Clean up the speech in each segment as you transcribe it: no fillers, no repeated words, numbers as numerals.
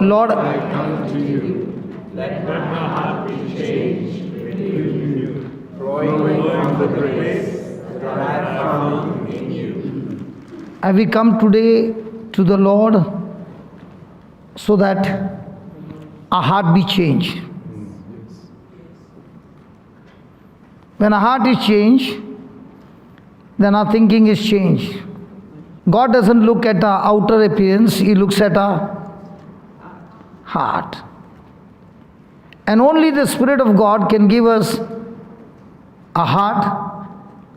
Lord, I come to you. Let my heart be changed, renewed, flowing from the grace that I have found in you. have we come today to the Lord so that our heart be changed. When our heart is changed, then our thinking is changed. God doesn't look at our outer appearance, He looks at our heart. And only the Spirit of God can give us a heart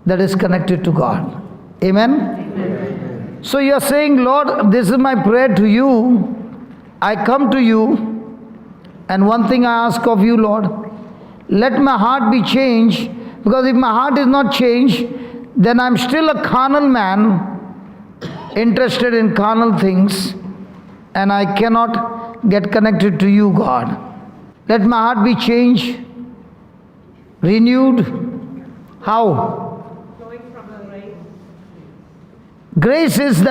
that is connected to God. Amen? So you are saying, Lord, this is my prayer to you. I come to you, and one thing I ask of you, Lord, let my heart be changed, because if my heart is not changed, then I'm still a carnal man, interested in carnal things, and I cannot get connected to you, God. Let my heart be changed, renewed. How? Flowing from the grace. Grace is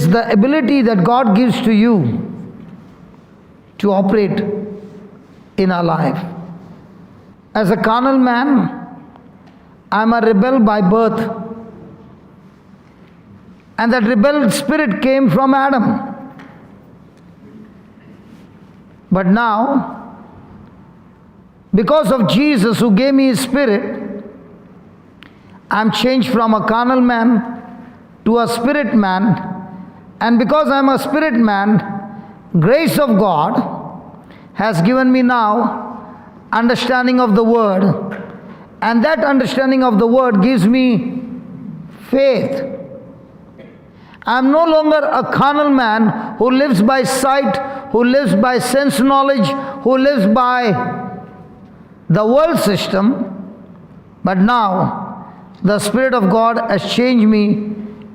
the ability that God gives to you to operate in our life. As a carnal man, I am a rebel by birth. And that rebel spirit came from Adam. But now, because of Jesus who gave me His Spirit, I am changed from a carnal man to a spirit man. And because I am a spirit man, grace of God has given me now understanding of the Word. And that understanding of the Word gives me faith. I am no longer a carnal man who lives by sight, who lives by sense knowledge, who lives by the world system, but now the Spirit of God has changed me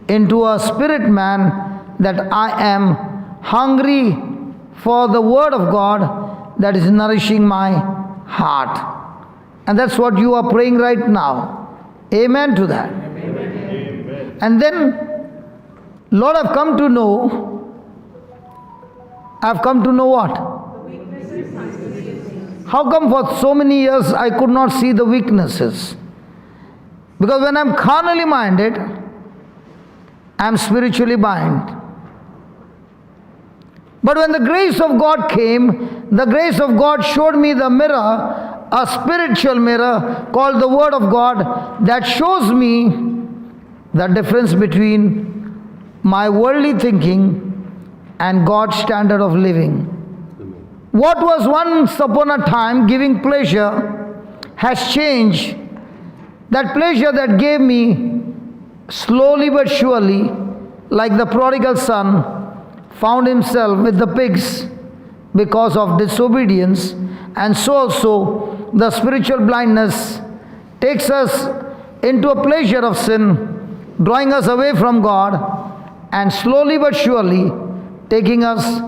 into a spirit man, that I am hungry for the Word of God that is nourishing my heart. And that's what you are praying right now. Amen to that. Amen. And then, Lord, I've come to know what? How come for so many years I could not see the weaknesses? Because when I'm carnally minded, I'm spiritually blind. But when the grace of God came, the grace of God showed me the mirror, a spiritual mirror called the Word of God, that shows me the difference between my worldly thinking and God's standard of living. What was once upon a time giving pleasure has changed. That pleasure that gave me, slowly but surely, like the prodigal son, found himself with the pigs because of disobedience, and so also the spiritual blindness takes us into a pleasure of sin, drawing us away from God, and slowly but surely taking us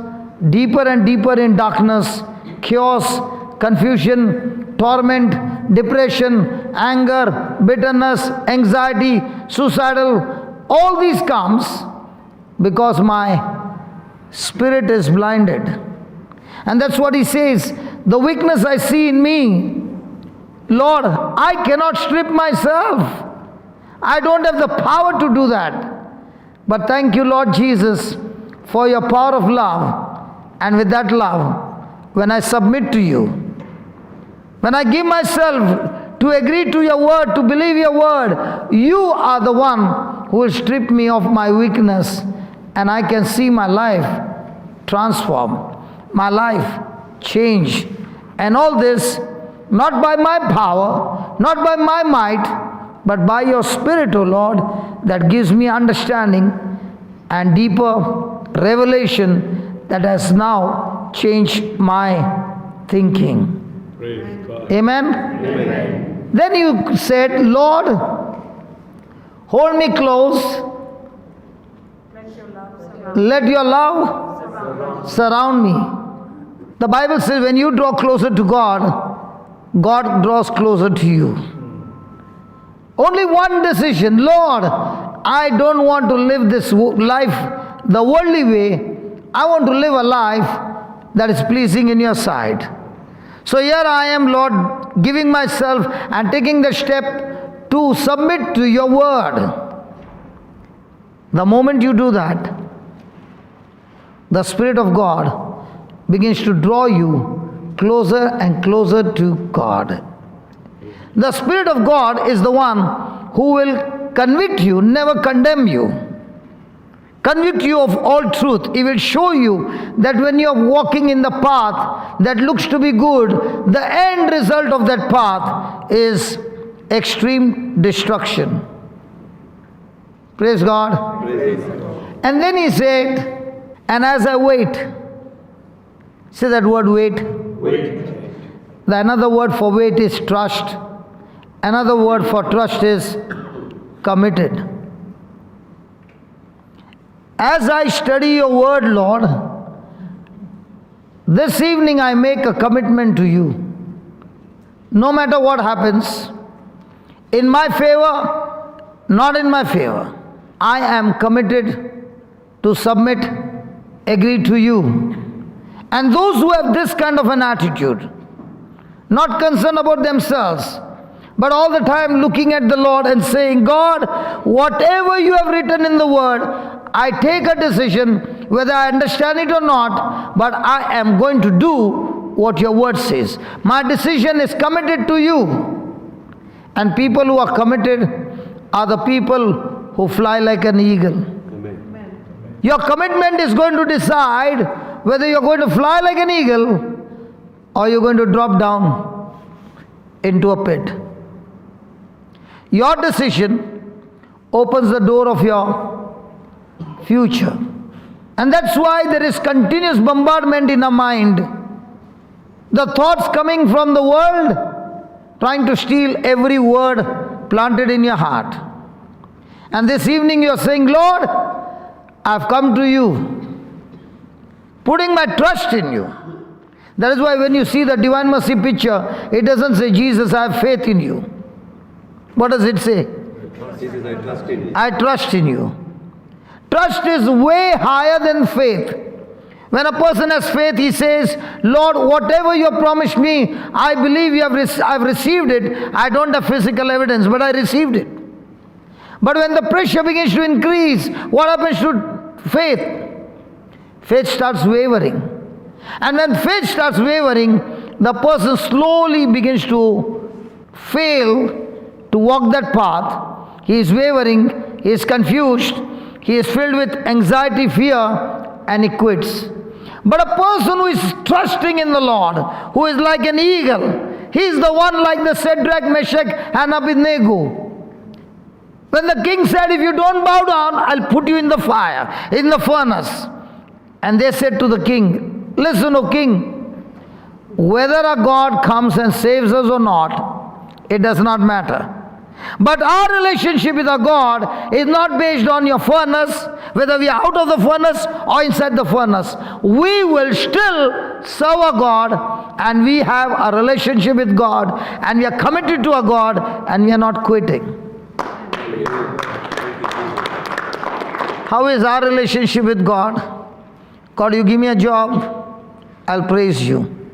deeper and deeper in darkness, chaos, confusion, torment, depression, anger, bitterness, anxiety, suicidal. All these comes because my spirit is blinded. And that's what he says, the weakness I see in me, Lord, I cannot strip myself. I don't have the power to do that. But thank you, Lord Jesus, for your power of love. And with that love, when I submit to you, when I give myself to agree to your word, to believe your word, you are the one who will strip me of my weakness, and I can see my life transform, my life change. And all this, not by my power, not by my might, but by your Spirit, O Lord, that gives me understanding and deeper revelation that has now changed my thinking. Praise God. Amen? Amen. Then you said, Lord, hold me close. Let your love surround me. The Bible says when you draw closer to God, God draws closer to you. Only one decision, Lord, I don't want to live this life the worldly way. I want to live a life that is pleasing in your sight. So here I am, Lord, giving myself and taking the step to submit to your word. The moment you do that, the Spirit of God begins to draw you closer and closer to God. The Spirit of God is the one who will convict you, never condemn you. Convict you of all truth. He will show you that when you are walking in the path that looks to be good, the end result of that path is extreme destruction. Praise God. Praise God. And then he said, and as I wait, say that word wait. Wait. The another word for wait is trust. Another word for trust is committed. As I study your word, Lord, this evening I make a commitment to you. No matter what happens, in my favor, not in my favor, I am committed to submit, agree to you. And those who have this kind of an attitude, not concerned about themselves, but all the time looking at the Lord and saying, God, whatever you have written in the word, I take a decision, whether I understand it or not, but I am going to do what your word says. My decision is committed to you. And people who are committed are the people who fly like an eagle. Amen. Your commitment is going to decide whether you're going to fly like an eagle or you're going to drop down into a pit. Your decision opens the door of your future. And that's why there is continuous bombardment in our mind. The thoughts coming from the world trying to steal every word planted in your heart. And this evening you are saying, Lord, I've come to you, putting my trust in you. That is why when you see the Divine Mercy picture, it doesn't say, Jesus, I have faith in you. What does it say? Jesus, I trust in you. I trust in you. Trust is way higher than faith. When a person has faith, he says, Lord, whatever you have promised me, I believe I've received it. I don't have physical evidence, but I received it. But when the pressure begins to increase, what happens to faith? Faith starts wavering. And when faith starts wavering, the person slowly begins to fail to walk that path. He is wavering, he is confused, he is filled with anxiety, fear, and he quits. But a person who is trusting in the Lord, who is like an eagle, he is the one like the Shadrach, Meshach, and Abednego. When the king said, if you don't bow down, I'll put you in the fire, in the furnace. And they said to the king, listen, O king, whether a God comes and saves us or not, it does not matter. But our relationship with our God is not based on your furnace, whether we are out of the furnace or inside the furnace. We will still serve our God, and we have a relationship with God, and we are committed to our God, and we are not quitting. How is our relationship with God? God, you give me a job, I'll praise you.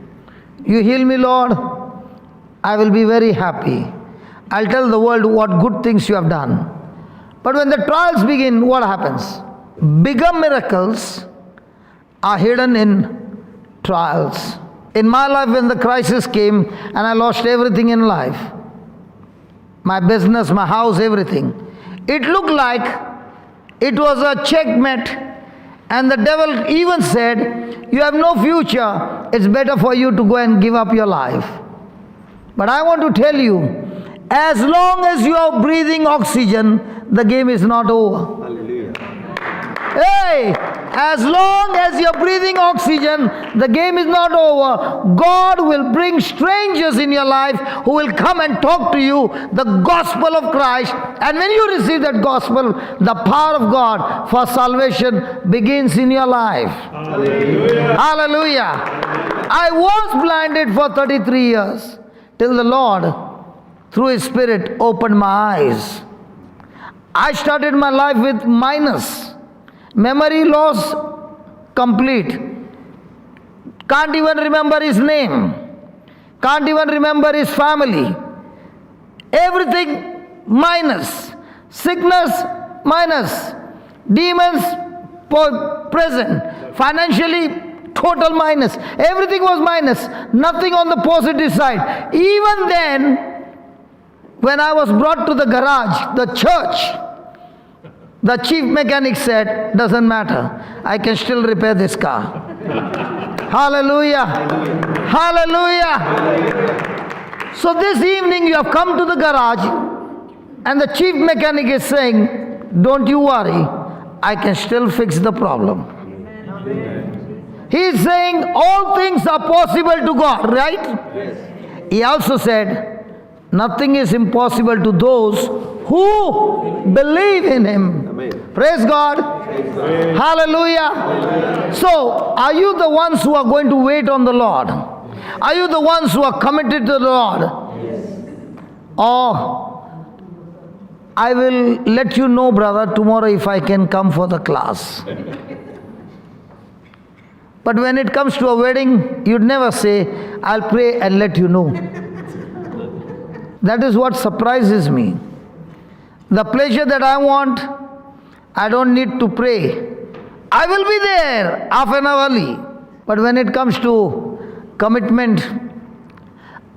You heal me, Lord, I will be very happy. I'll tell the world what good things you have done. But when the trials begin, what happens? Bigger miracles are hidden in trials. In my life, when the crisis came and I lost everything in life, my business, my house, everything, it looked like it was a checkmate, and the devil even said, you have no future, it's better for you to go and give up your life. But I want to tell you, as long as you are breathing oxygen, the game is not over. Hallelujah. Hey, as long as you're breathing oxygen, the game is not over. God will bring strangers in your life who will come and talk to you the gospel of Christ. And when you receive that gospel, the power of God for salvation begins in your life. Hallelujah. Hallelujah. I was blinded for 33 years till the Lord, through His Spirit, opened my eyes. I started my life with minus. Memory loss complete. can't even remember his name, can't even remember his family. Everything minus. Sickness minus. Demons present. Financially total minus. Everything was minus. Nothing on the positive side. Even then, when I was brought to the garage, the church, the chief mechanic said, doesn't matter. I can still repair this car. Hallelujah. Hallelujah. So this evening you have come to the garage and the chief mechanic is saying, don't you worry, I can still fix the problem. He is saying all things are possible to God, right? Yes. He also said, nothing is impossible to those who believe in Him. Amen. Praise God. Amen. Hallelujah. Amen. So, are you the ones who are going to wait on the Lord? Are you the ones who are committed to the Lord? Yes. Or I will let you know, brother, tomorrow if I can come for the class. But when it comes to a wedding, you'd never say, I'll pray and let you know. That is what surprises me. The pleasure that I want, I don't need to pray. I will be there half an hour early. But when it comes to commitment,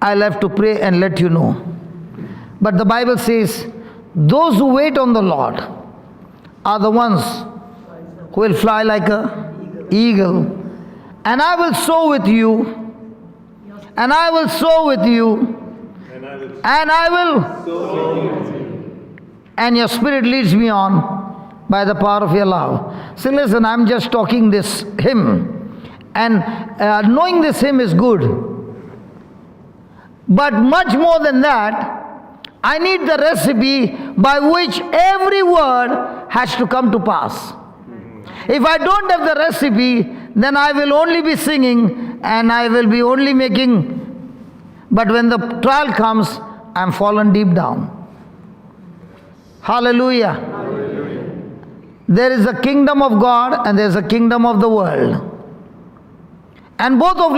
I'll have to pray and let you know. But the Bible says, those who wait on the Lord are the ones who will fly like an eagle. And I will sow with you, and I will sow with you, and I will, and your spirit leads me on by the power of your love. See, listen, I'm just talking this hymn, and knowing this hymn is good. But much more than that, I need the recipe by which every word has to come to pass. If I don't have the recipe, then I will only be singing and I will be only making. But when the trial comes, I am fallen deep down. Hallelujah. Hallelujah. There is a kingdom of God and there is a kingdom of the world. And both of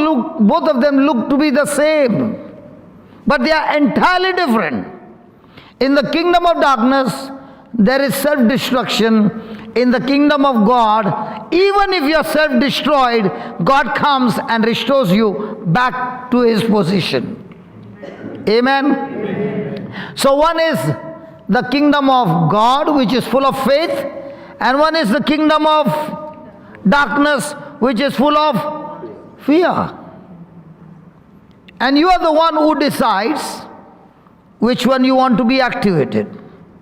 them look to be the same. But they are entirely different. In the kingdom of darkness, there is self-destruction. In the kingdom of God, even if you are self-destroyed, God comes and restores you back to His position. Amen? Amen. So one is the kingdom of God, which is full of faith, and one is the kingdom of darkness, which is full of fear. And you are the one who decides which one you want to be activated.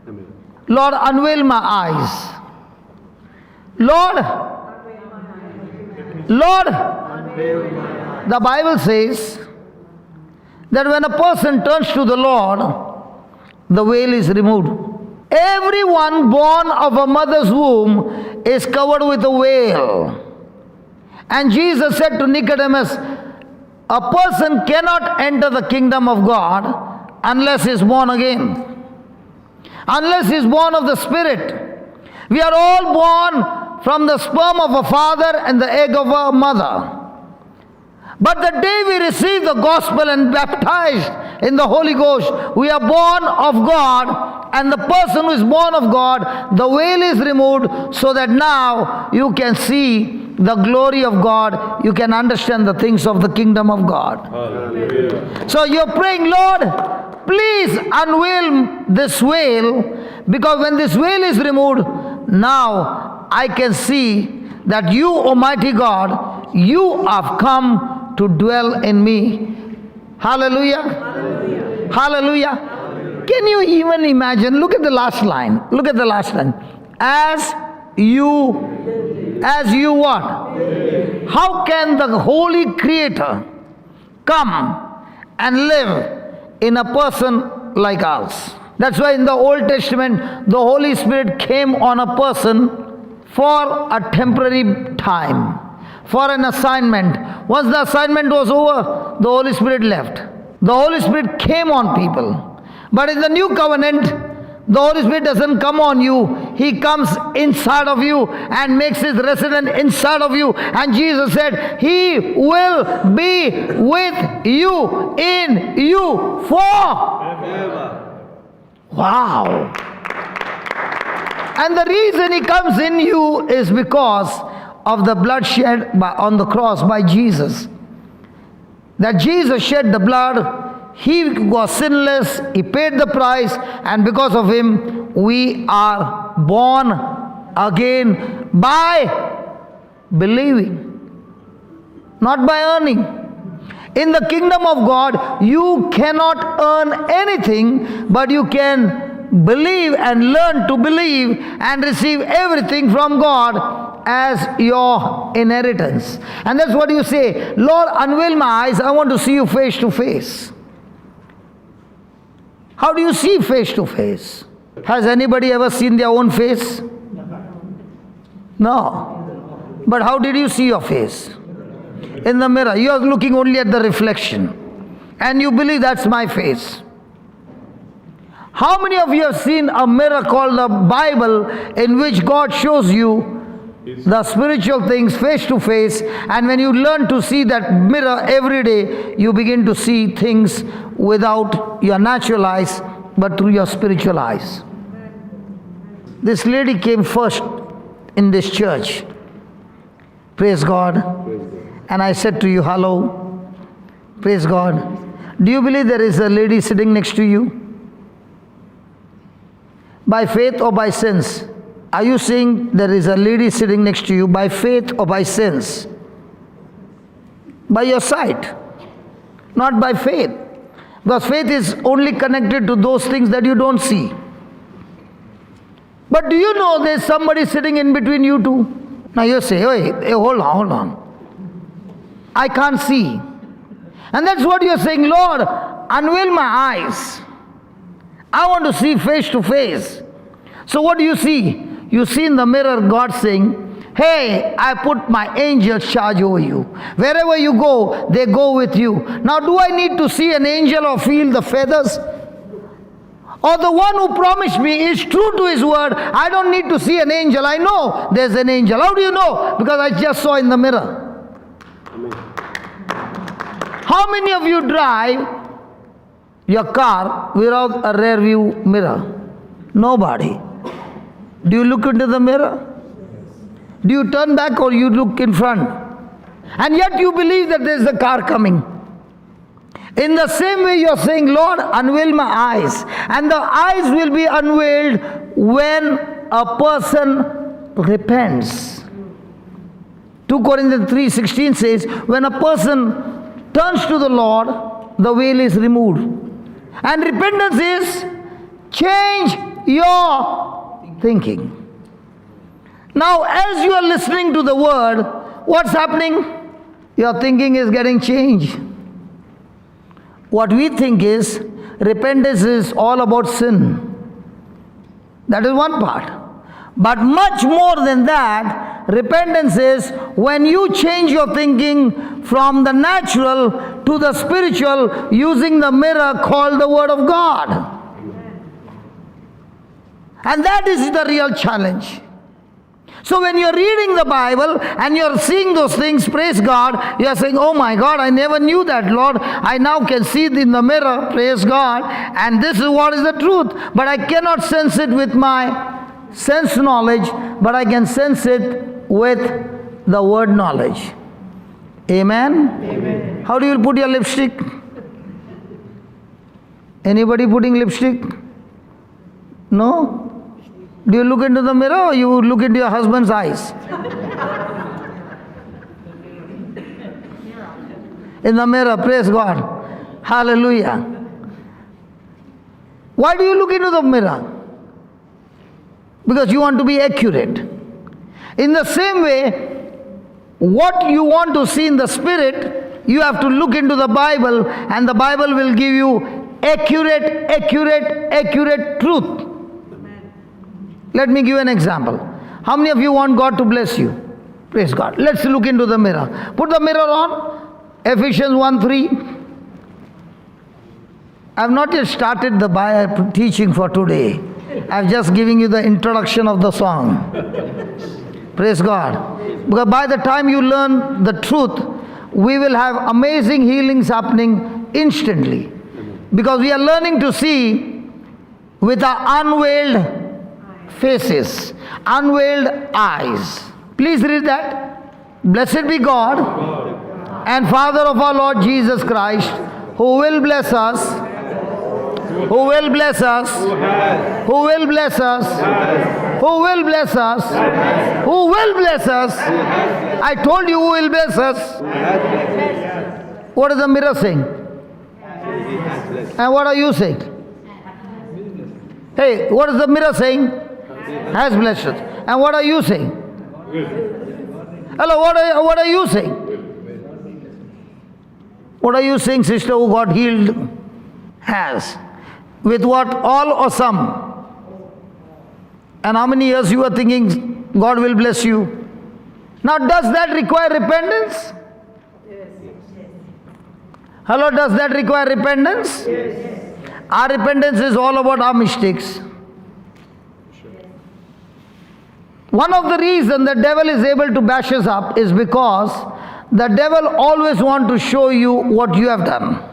Amen. Lord, unveil my eyes. Lord, the Bible says that when a person turns to the Lord, the veil is removed. Everyone born of a mother's womb is covered with a veil. And Jesus said to Nicodemus, a person cannot enter the kingdom of God unless he is born again. Unless he is born of the Spirit. We are all born from the sperm of a father and the egg of a mother. But the day we receive the gospel and baptized in the Holy Ghost, we are born of God, and the person who is born of God, the veil is removed so that now you can see the glory of God, you can understand the things of the kingdom of God. Hallelujah. So you're praying, Lord, please unveil this veil, because when this veil is removed, now I can see that you, Almighty God, you have come to dwell in me. Hallelujah. Hallelujah. Hallelujah. Hallelujah. Can you even imagine? Look at the last line. Look at the last line. As you what? How can the Holy Creator come and live in a person like us? That's why in the Old Testament, the Holy Spirit came on a person for a temporary time, for an assignment. Once the assignment was over, the Holy Spirit left. The Holy Spirit came on people. But in the new covenant, The Holy Spirit doesn't come on you. He comes inside of you and makes his resident inside of you. And Jesus said, He will be with you, in you, for. Wow. And the reason he comes in you is because of the blood shed on the cross by Jesus. That Jesus shed the blood. He was sinless, he paid the price, and because of him we are born again by believing, not by earning. In the kingdom of God, you cannot earn anything, but you can believe and learn to believe and receive everything from God as your inheritance. And that's what you say, Lord, unveil my eyes, I want to see you face to face. How do you see face to face? Has anybody ever seen their own face? No. But how did you see your face? In the mirror. You are looking only at the reflection. And you believe that's my face. How many of you have seen a mirror called the Bible, in which God shows you the spiritual things face to face, and when you learn to see that mirror every day, you begin to see things without your natural eyes, but through your spiritual eyes. This lady came first in this church. Praise God. And I said to you, hello. Praise God. Do you believe there is a lady sitting next to you? By faith or by sense? Are you saying there is a lady sitting next to you by faith or by sense? By your sight, not by faith. Because faith is only connected to those things that you don't see. But do you know there's somebody sitting in between you two? Now you say, hey, hold on. I can't see. And that's what you're saying, Lord, unveil my eyes. I want to see face to face. So what do you see? You see in the mirror God saying, hey, I put my angels charge over you. Wherever you go, they go with you. Now do I need to see an angel or feel the feathers? Or the one who promised me is true to his word. I don't need to see an angel. I know there's an angel. How do you know? Because I just saw in the mirror. Amen. How many of you drive your car without a rear view mirror? Nobody. Do you look into the mirror? Do you turn back or you look in front? And yet you believe that there is a car coming. In the same way you are saying, Lord, unveil my eyes. And the eyes will be unveiled when a person repents. 2 Corinthians 3:16 says, when a person turns to the Lord, the veil is removed. And repentance is change your thinking. Now, as you are listening to the word, what's happening? Your thinking is getting changed. What we think is, repentance is all about sin. That is one part. But much more than that, repentance is when you change your thinking from the natural to the spiritual using the mirror called the Word of God. And that is the real challenge. So when you're reading the Bible and you're seeing those things, praise God, you're saying, oh my God, I never knew that, Lord. I now can see it in the mirror, praise God, and this is what is the truth. But I cannot sense it with my sense knowledge, but I can sense it with the word knowledge. Amen? Amen. How do you put your lipstick? Anybody putting lipstick? No? Do you look into the mirror or you look into your husband's eyes? In the mirror, praise God. Hallelujah. Why do you look into the mirror? Because you want to be accurate. In the same way, what you want to see in the spirit, you have to look into the Bible, and the Bible will give you accurate truth. Let me give you an example. How many of you want God to bless you? Praise God. Let's look into the mirror. Put the mirror on. Ephesians 1:3. I have not yet started the Bible teaching for today. I'm just giving you the introduction of the song. Praise God. Because by the time you learn the truth, we will have amazing healings happening instantly. Because we are learning to see with our unveiled faces, unveiled eyes. Please read that. Blessed be God and Father of our Lord Jesus Christ, who will bless us, who will bless us, who will bless us, who will bless us, who will bless us. I told you who will bless us. What is the mirror saying? And what are you saying? Hey, what is the mirror saying? Has blessed us. And what are you saying? Hello, what are you saying? What are you saying, sister, who got healed? Has. With what? All or some? And how many years you were thinking God will bless you? Now, does that require repentance? Hello, does that require repentance? Our repentance is all about our mistakes. One of the reasons the devil is able to bash us up is because the devil always wants to show you what you have done.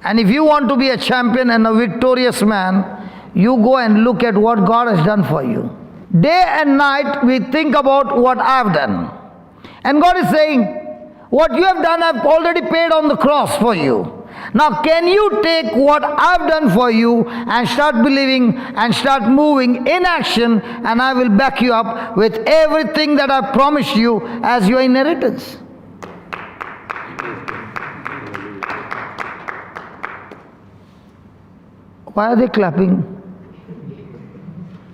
And if you want to be a champion and a victorious man, you go and look at what God has done for you. Day and night we think about what I've done. And God is saying, what you have done I've already paid on the cross for you. Now can you take what I've done for you and start believing and start moving in action, and I will back you up with everything that I promised you as your inheritance. Why are they clapping?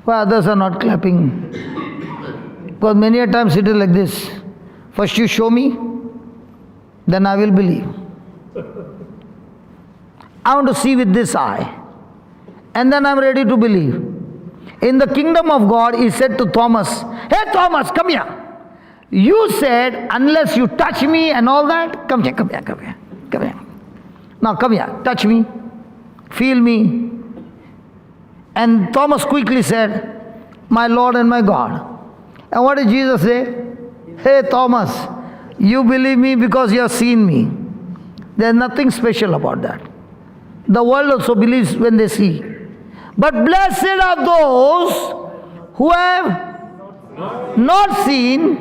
Why others are not clapping? Because many a times it is like this. First you show me, then I will believe. I want to see with this eye, and then I'm ready to believe. In the kingdom of God, he said to Thomas, hey Thomas, come here. You said, unless you touch me and all that, come here, come here, come here, come here. Now come here, touch me, feel me. And Thomas quickly said, my Lord and my God. And what did Jesus say? Hey Thomas, you believe me because you have seen me. There's nothing special about that. The world also believes when they see. But blessed are those who have not seen,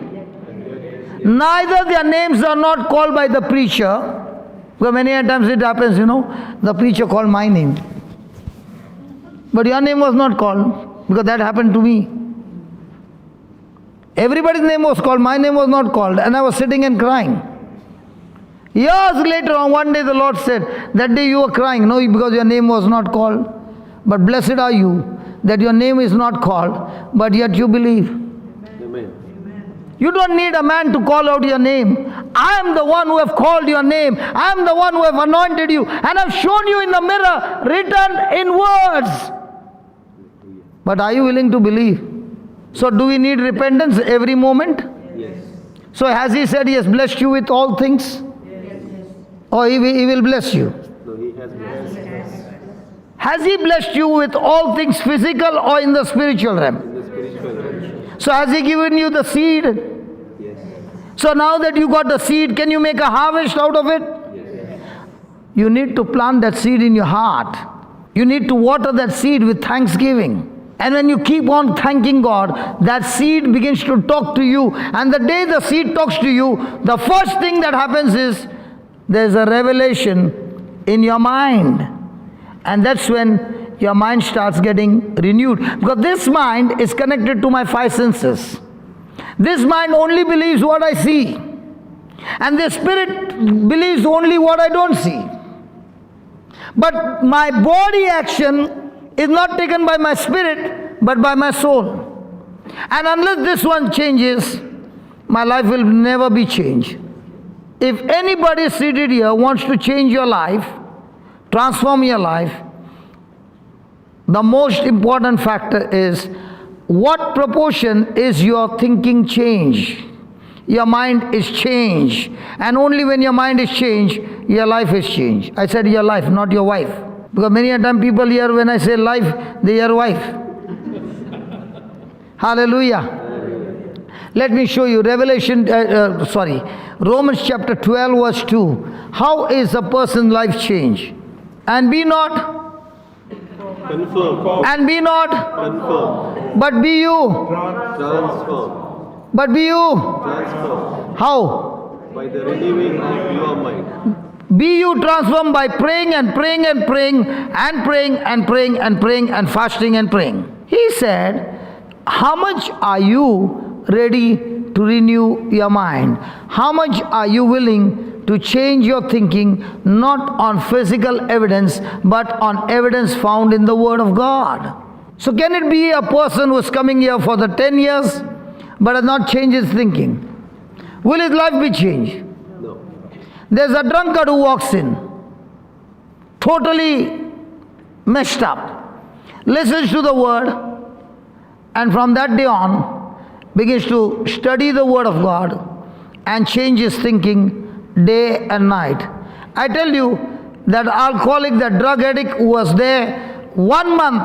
neither their names are not called by the preacher. Because many times it happens, the preacher called my name. But your name was not called, because that happened to me. Everybody's name was called, my name was not called, and I was sitting and crying. Years later on, one day the Lord said, that day you were crying, no, because your name was not called. But blessed are you that your name is not called, but yet you believe. Amen. You don't need a man to call out your name. I am the one who have called your name. I am the one who have anointed you and have shown you in the mirror, written in words. But are you willing to believe? So do we need repentance every moment? Yes. So has he said he has blessed you with all things? Or he will bless you? No, he has blessed us. Has he blessed you with all things physical or in the spiritual realm? In the spiritual realm. So has he given you the seed? Yes. So now that you got the seed, can you make a harvest out of it? Yes. You need to plant that seed in your heart. You need to water that seed with thanksgiving. And when you keep on thanking God, that seed begins to talk to you. And the day the seed talks to you, the first thing that happens is there's a revelation in your mind. And that's when your mind starts getting renewed. Because this mind is connected to my five senses. This mind only believes what I see. And the spirit believes only what I don't see. But my body action is not taken by my spirit, but by my soul. And unless this one changes, my life will never be changed. If anybody seated here wants to change your life, transform your life, the most important factor is what proportion is your thinking change. Your mind is changed. And only when your mind is changed, your life is changed. I said your life, not your wife. Because many a time people hear when I say life, they hear wife. Hallelujah. Let me show you Romans chapter 12 verse 2. How is a person's life change? And be not, Confirm. and be not, Confirm. but be you, Transform. but be you. Transform. How? By the renewing of your mind. Be you transformed by praying and praying and praying and praying and praying and praying and fasting and praying. He said, how much are you ready to renew your mind? How much are you willing to change your thinking, not on physical evidence, but on evidence found in the Word of God? So can it be a person who is coming here for the 10 years, but has not changed his thinking? Will his life be changed? No. There's a drunkard who walks in, totally messed up, listens to the Word, and from that day on, begins to study the Word of God and change his thinking day and night. I tell you, that alcoholic, that drug addict who was there 1 month,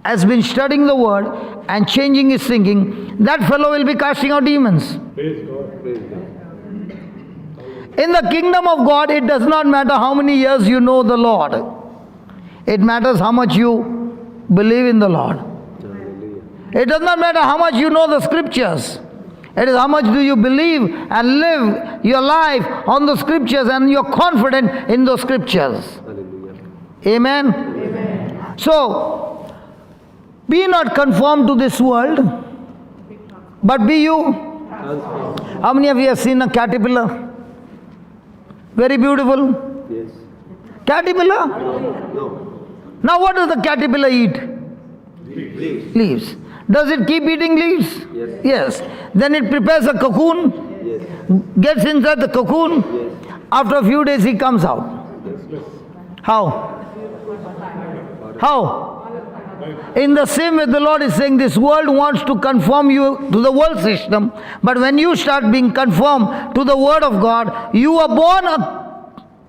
has been studying the Word and changing his thinking, that fellow will be casting out demons. Praise God. Praise God. In the kingdom of God, it does not matter how many years you know the Lord. It matters how much you believe in the Lord. It does not matter how much you know the scriptures. It is how much do you believe and live your life on the scriptures, and you're confident in those scriptures. Hallelujah. Amen? Amen. So, be not conformed to this world, but be you. Transform. How many of you have seen a caterpillar? Very beautiful. Yes. Caterpillar? No. Now what does the caterpillar eat? Leaves. Leaves. Does it keep eating leaves? Yes. Yes. Then it prepares a cocoon, Yes. gets inside the cocoon. Yes. After a few days he comes out. Yes. How? How? In the same way the Lord is saying, this world wants to conform you to the world system, but when you start being conformed to the Word of God, you are born a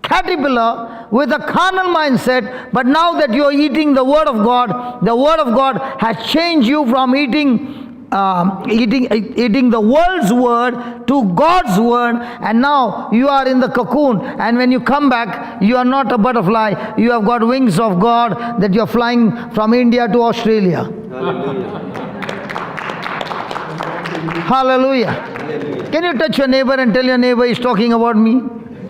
caterpillar with a carnal mindset, but now that you are eating the Word of God has changed you from eating the world's word to God's word, and now you are in the cocoon, and when you come back, you are not a butterfly, you have got wings of God, that you are flying from India to Australia. Hallelujah. Hallelujah. Hallelujah. Can you touch your neighbor and tell your neighbor he's talking about me?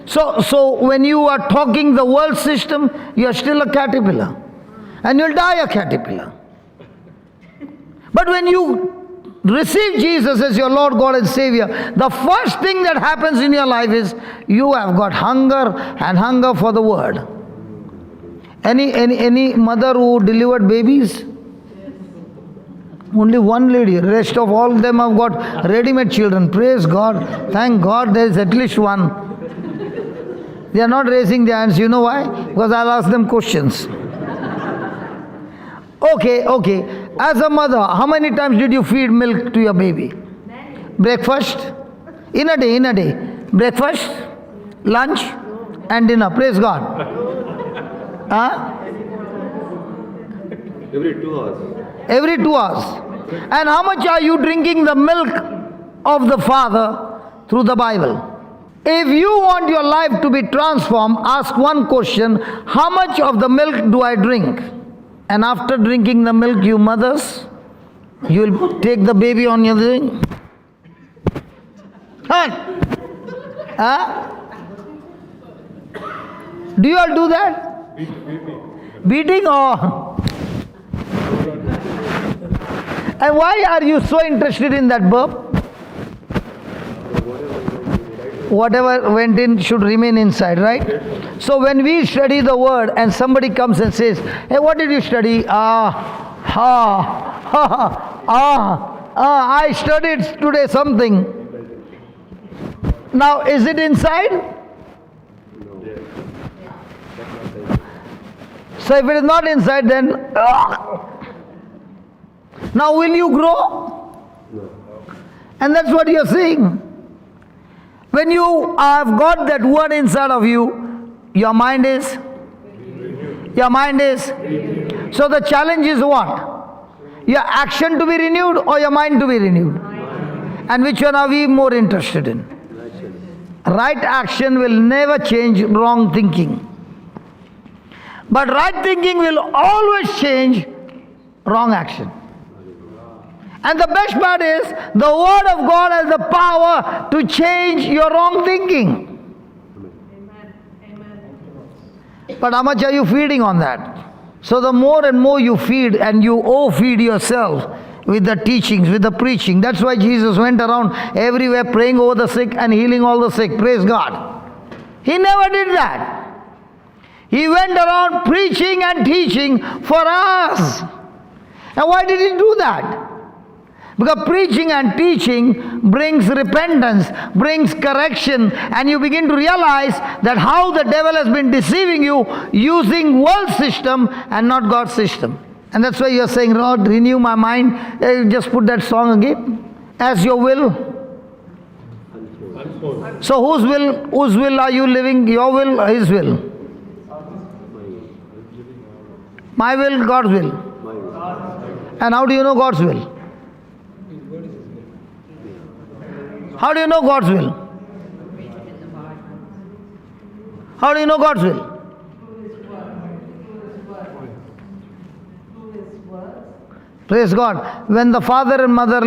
So when you are talking the world system, you are still a caterpillar, and you'll die a caterpillar. But when you receive Jesus as your Lord, God and Savior, the first thing that happens in your life is you have got hunger for the Word. Any mother who delivered babies? Only one lady. Rest of all of them have got ready-made children. Praise God. Thank God there is at least one. They are not raising their hands. You know why? Because I'll ask them questions. Okay. As a mother, how many times did you feed milk to your baby? Breakfast? In a day. Breakfast, lunch, and dinner. Praise God. Every 2 hours. Every 2 hours. And how much are you drinking the milk of the Father through the Bible? If you want your life to be transformed, ask one question: how much of the milk do I drink? And after drinking the milk, you mothers, you will take the baby on your thing. Do you all do that? Beating or? And why are you so interested in that burp? Whatever went in should remain inside, right? So when we study the Word and somebody comes and says, hey, what did you study? I studied today something. Now, is it inside? So if it is not inside, then now will you grow? And that's what you're saying. When you have got that Word inside of you, your mind is Your mind is? So the challenge is what? Your action to be renewed or your mind to be renewed? And which one are we more interested in? Right action will never change wrong thinking. But right thinking will always change wrong action. And the best part is, the Word of God has the power to change your wrong thinking. But how much are you feeding on that? So the more and more you feed, and you feed yourself with the teachings, with the preaching. That's why Jesus went around everywhere praying over the sick and healing all the sick. Praise God. He never did that. He went around preaching and teaching for us. And why did he do that? Because preaching and teaching brings repentance, brings correction, and you begin to realize that how the devil has been deceiving you using world system and not God's system. And that's why you're saying, Lord, renew my mind. Just put that song again. As your will. So whose will are you living? Your will or his will? My will, God's will. And how do you know God's will? How do you know God's will? How do you know God's will? Praise God. When the father and mother,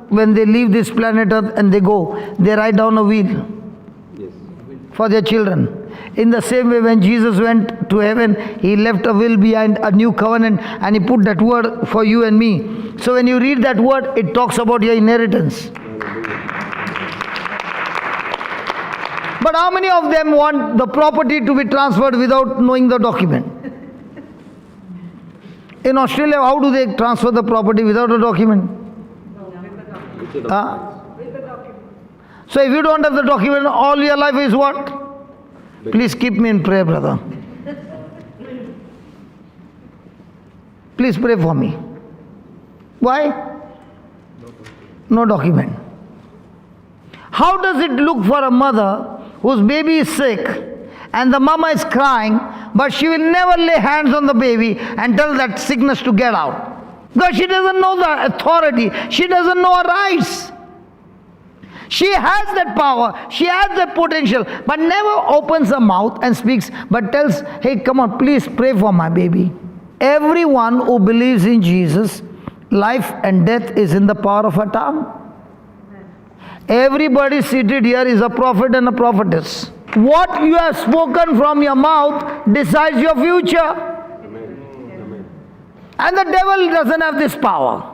when they leave this planet Earth and they go, they write down a will for their children. In the same way, when Jesus went to heaven, he left a will behind, a new covenant, and he put that word for you and me. So when you read that word, it talks about your inheritance. But how many of them want the property to be transferred without knowing the document? In Australia, how do they transfer the property without a document? So if you don't have the document, all your life is what? Please keep me in prayer, brother. Please pray for me. Why? No document. How does it look for a mother whose baby is sick and the mama is crying, but she will never lay hands on the baby and tell that sickness to get out? Because she doesn't know the authority. She doesn't know her rights. She has that power. She has that potential, but never opens her mouth and speaks, but tells, hey, come on, please pray for my baby. Everyone who believes in Jesus, life and death is in the power of her tongue. Everybody seated here is a prophet and a prophetess. What you have spoken from your mouth decides your future. And the devil doesn't have this power.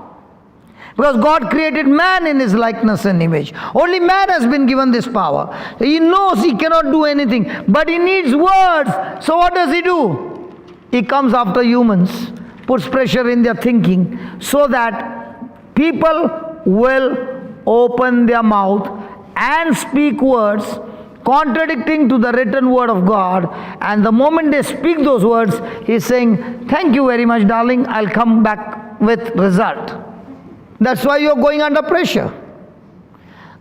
Because God created man in his likeness and image. Only man has been given this power. He knows he cannot do anything, but he needs words. So what does he do? He comes after humans, puts pressure in their thinking, so that people will open their mouth and speak words contradicting to the written word of God. And the moment they speak those words, he's saying, thank you very much, darling, I'll come back with result. That's why you're going under pressure.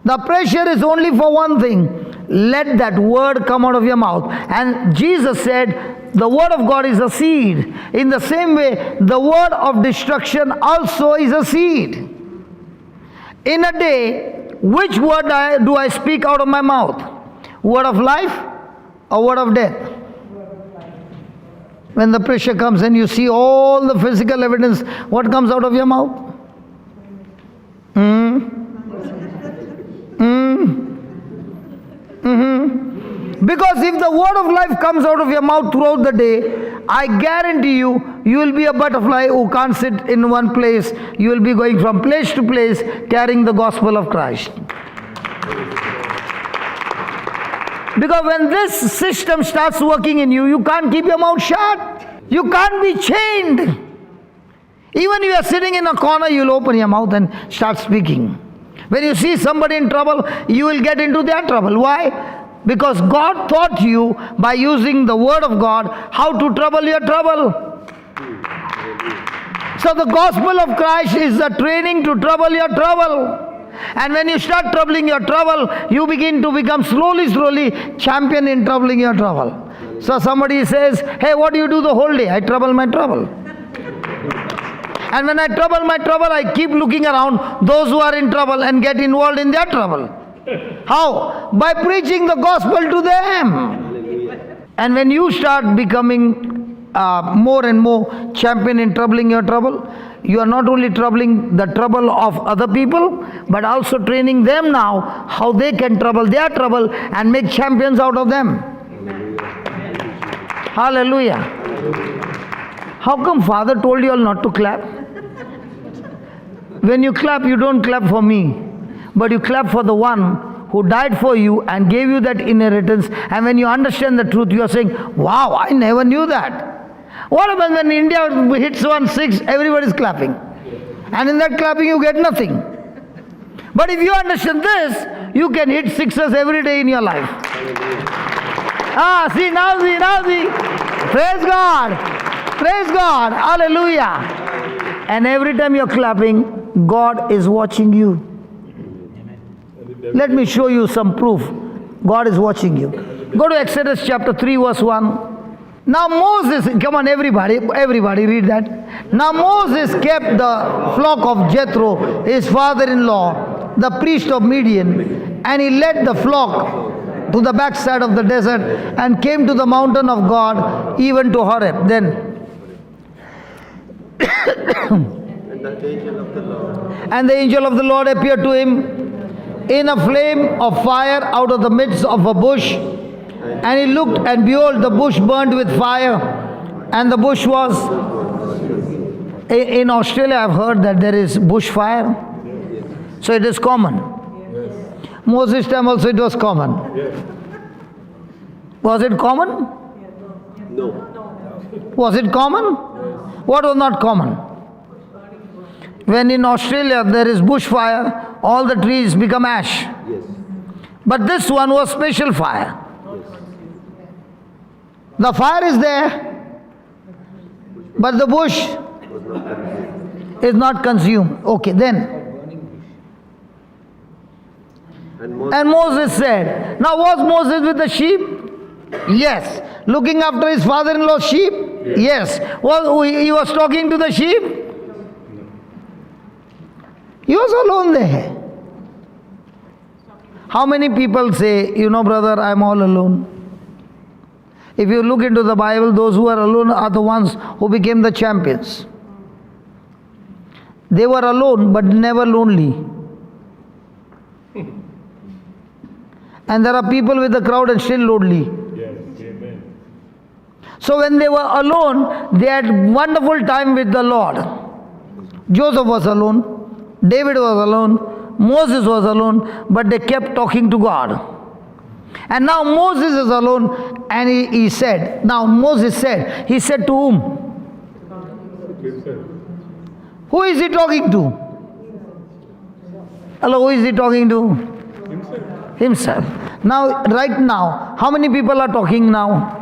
The pressure is only for one thing. Let that word come out of your mouth. And Jesus said, the word of God is a seed. In the same way, the word of destruction also is a seed. In a day, which word do I speak out of my mouth? Word of life or word of death? When the pressure comes and you see all the physical evidence, what comes out of your mouth? Because if the word of life comes out of your mouth throughout the day, I guarantee you, you will be a butterfly who can't sit in one place. You will be going from place to place carrying the gospel of Christ. Because when this system starts working in you, you can't keep your mouth shut. You can't be chained. Even if you are sitting in a corner, you'll open your mouth and start speaking. When you see somebody in trouble, you will get into their trouble. Why? Because God taught you by using the word of God how to trouble your trouble. So the gospel of Christ is the training to trouble your trouble. And when you start troubling your trouble, you begin to become slowly champion in troubling your trouble. So somebody says, hey, what do you do the whole day? I trouble my trouble. And when I trouble my trouble, I keep looking around those who are in trouble and get involved in their trouble. How? By preaching the gospel to them. And when you start becoming more and more champion in troubling your trouble, you are not only troubling the trouble of other people, but also training them now how they can trouble their trouble and make champions out of them. Hallelujah. How come Father told you all not to clap? When you clap, you don't clap for me, but you clap for the one who died for you and gave you that inheritance. And when you understand the truth, you are saying, wow, I never knew that. What happens when India hits 1-6, everybody is clapping. And in that clapping, you get nothing. But if you understand this, you can hit sixes every day in your life. See. Praise God. Praise God. Hallelujah. And every time you're clapping, God is watching you. Let me show you some proof. God is watching you. Go to Exodus chapter 3 verse 1. Now Moses, come on everybody read that. Now Moses kept the flock of Jethro, his father-in-law, the priest of Midian, and he led the flock to the backside of the desert and came to the mountain of God, even to Horeb. Then and the angel of the Lord appeared to him in a flame of fire out of the midst of a bush. And he looked, and behold, the bush burned with fire. And the bush was... In Australia, I've heard that there is bush fire. So it is common. Moses' time also it was common. Was it common? No. Was it common? What was not common? When in Australia there is bushfire, all the trees become ash. Yes. But this one was special fire. The fire is there, but the bush is not consumed. Okay, then. And Moses said, now was Moses with the sheep? Yes. Looking after his father-in-law's sheep? Yes. He was talking to the sheep? He was alone there. How many people say, you know brother, I'm all alone? If you look into the Bible, those who are alone are the ones who became the champions. They were alone but never lonely. And there are people with the crowd and still lonely. Yes, amen. So when they were alone, they had wonderful time with the Lord. Joseph was alone, David was alone, Moses was alone, but they kept talking to God. And now Moses is alone, and he said, now Moses said, he said to whom? Who is he talking to? Hello, who is he talking to? Himself. Now, right now, how many people are talking now?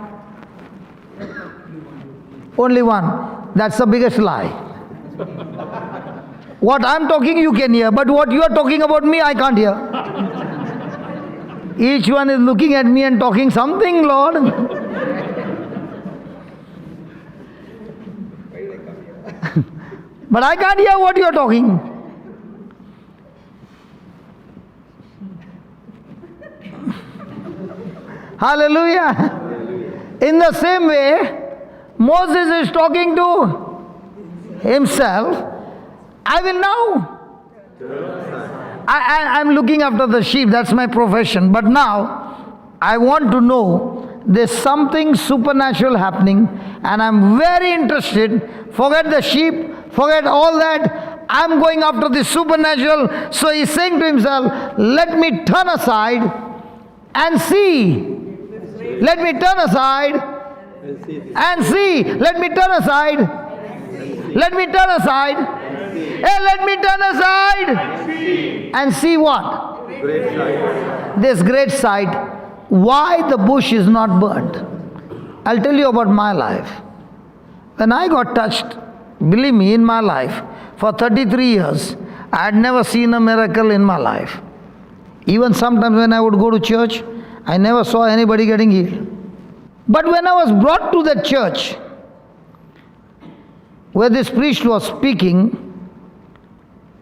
Only one. That's the biggest lie. What I'm talking you can hear, but what you are talking about me, I can't hear. Each one is looking at me and talking something, Lord. But I can't hear what you are talking. Hallelujah. In the same way, Moses is talking to himself. I will now. I'm looking after the sheep, that's my profession. But now, I want to know there's something supernatural happening and I'm very interested. Forget the sheep, forget all that. I'm going after the supernatural. So he's saying to himself, let me turn aside and see. Let me turn aside and see. Let me turn aside. Let me turn aside. Hey, let me turn aside and see what? Great sight. This great sight. Why the bush is not burnt? I'll tell you about my life. When I got touched, believe me, in my life, for 33 years, I had never seen a miracle in my life. Even sometimes when I would go to church, I never saw anybody getting healed. But when I was brought to the church where this priest was speaking,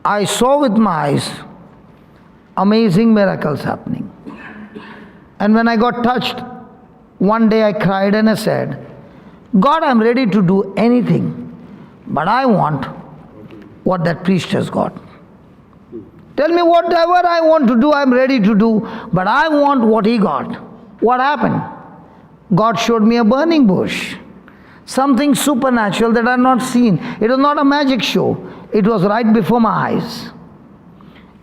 I saw with my eyes amazing miracles happening. And when I got touched, one day I cried and I said, God, I'm ready to do anything, but I want what that priest has got. Tell me whatever I want to do, I'm ready to do, but I want what he got. What happened? God showed me a burning bush. Something supernatural that I had not seen. It was not a magic show. It was right before my eyes.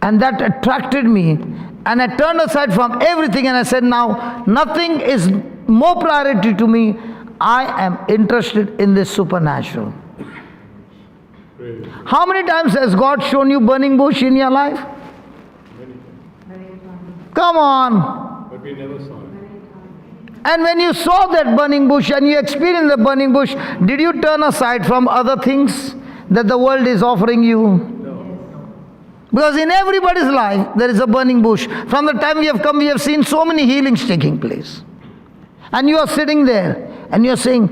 And that attracted me. And I turned aside from everything and I said, now nothing is more priority to me. I am interested in this supernatural. How many times has God shown you burning bush in your life? Come on. But we never saw it. And when you saw that burning bush and you experienced the burning bush, did you turn aside from other things that the world is offering you? No. Because in everybody's life, there is a burning bush. From the time we have come, we have seen so many healings taking place. And you are sitting there and you are saying,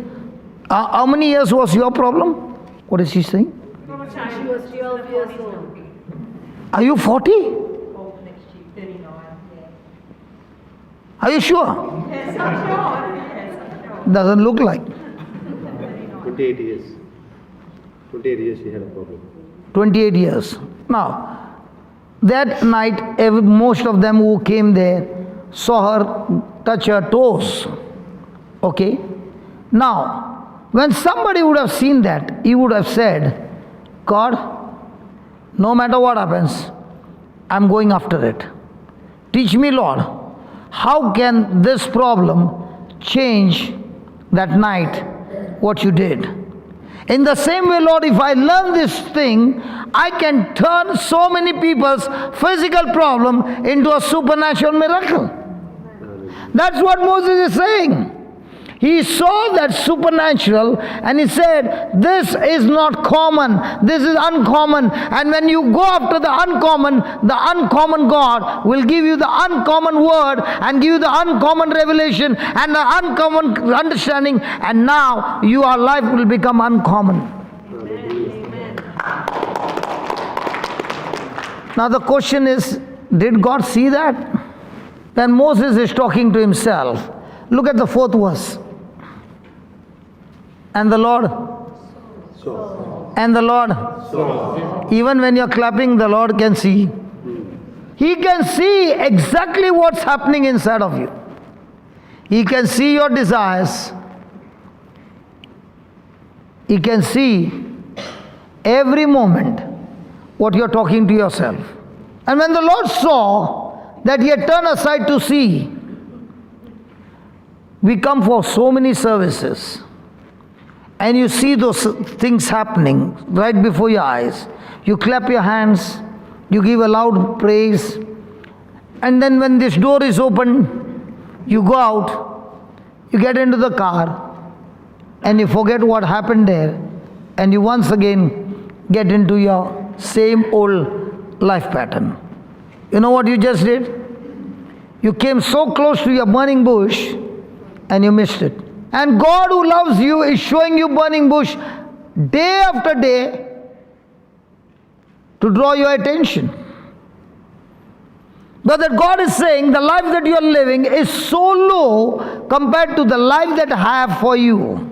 how many years was your problem? What is she saying? She was 12 years old. Are you 40? Oh, next year, 39. Yeah. Are you sure? Yes, I'm sure. Yes, I'm sure. Doesn't look like. 28 years. 28 years she had a problem. 28 years. Now, that night, most of them who came there saw her touch her toes. Okay? Now, when somebody would have seen that, he would have said, God, no matter what happens, I'm going after it. Teach me, Lord, how can this problem change that night what you did? In the same way, Lord, if I learn this thing, I can turn so many people's physical problem into a supernatural miracle. That's what Moses is saying. He saw that supernatural and he said, this is not common, this is uncommon. And when you go after the uncommon God will give you the uncommon word and give you the uncommon revelation and the uncommon understanding, and now your life will become uncommon. Amen. Now the question is, did God see that? Then Moses is talking to himself. Look at the 4th verse. And the Lord, and the Lord, even when you're clapping, the Lord can see. He can see exactly what's happening inside of you. He can see your desires. He can see every moment what you're talking to yourself. And when the Lord saw that he had turned aside to see, we come for so many services. And you see those things happening right before your eyes. You clap your hands, you give a loud praise, and then when this door is open, you go out, you get into the car, and you forget what happened there, and you once again get into your same old life pattern. You know what you just did? You came so close to your burning bush, and you missed it. And God who loves you is showing you burning bush day after day to draw your attention. But that God is saying the life that you are living is so low compared to the life that I have for you.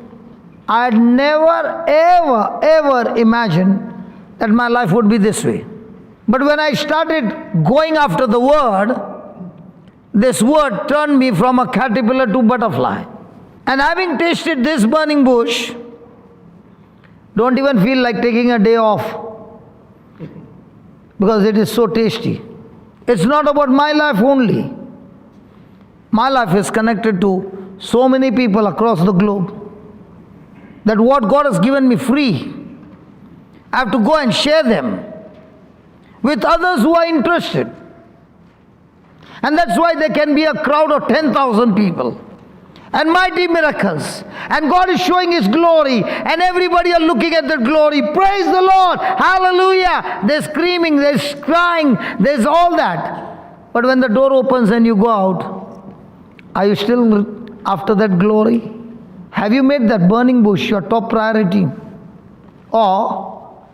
I had never ever imagined that my life would be this way. But when I started going after the word, this word turned me from a caterpillar to butterfly. And having tasted this burning bush, don't even feel like taking a day off because it is so tasty. It's not about my life only. My life is connected to so many people across the globe that what God has given me free, I have to go and share them with others who are interested. And that's why there can be a crowd of 10,000 people. And mighty miracles. And God is showing His glory. And everybody are looking at the glory. Praise the Lord. Hallelujah. There's screaming, there's crying, there's all that. But when the door opens and you go out, are you still after that glory? Have you made that burning bush your top priority? Or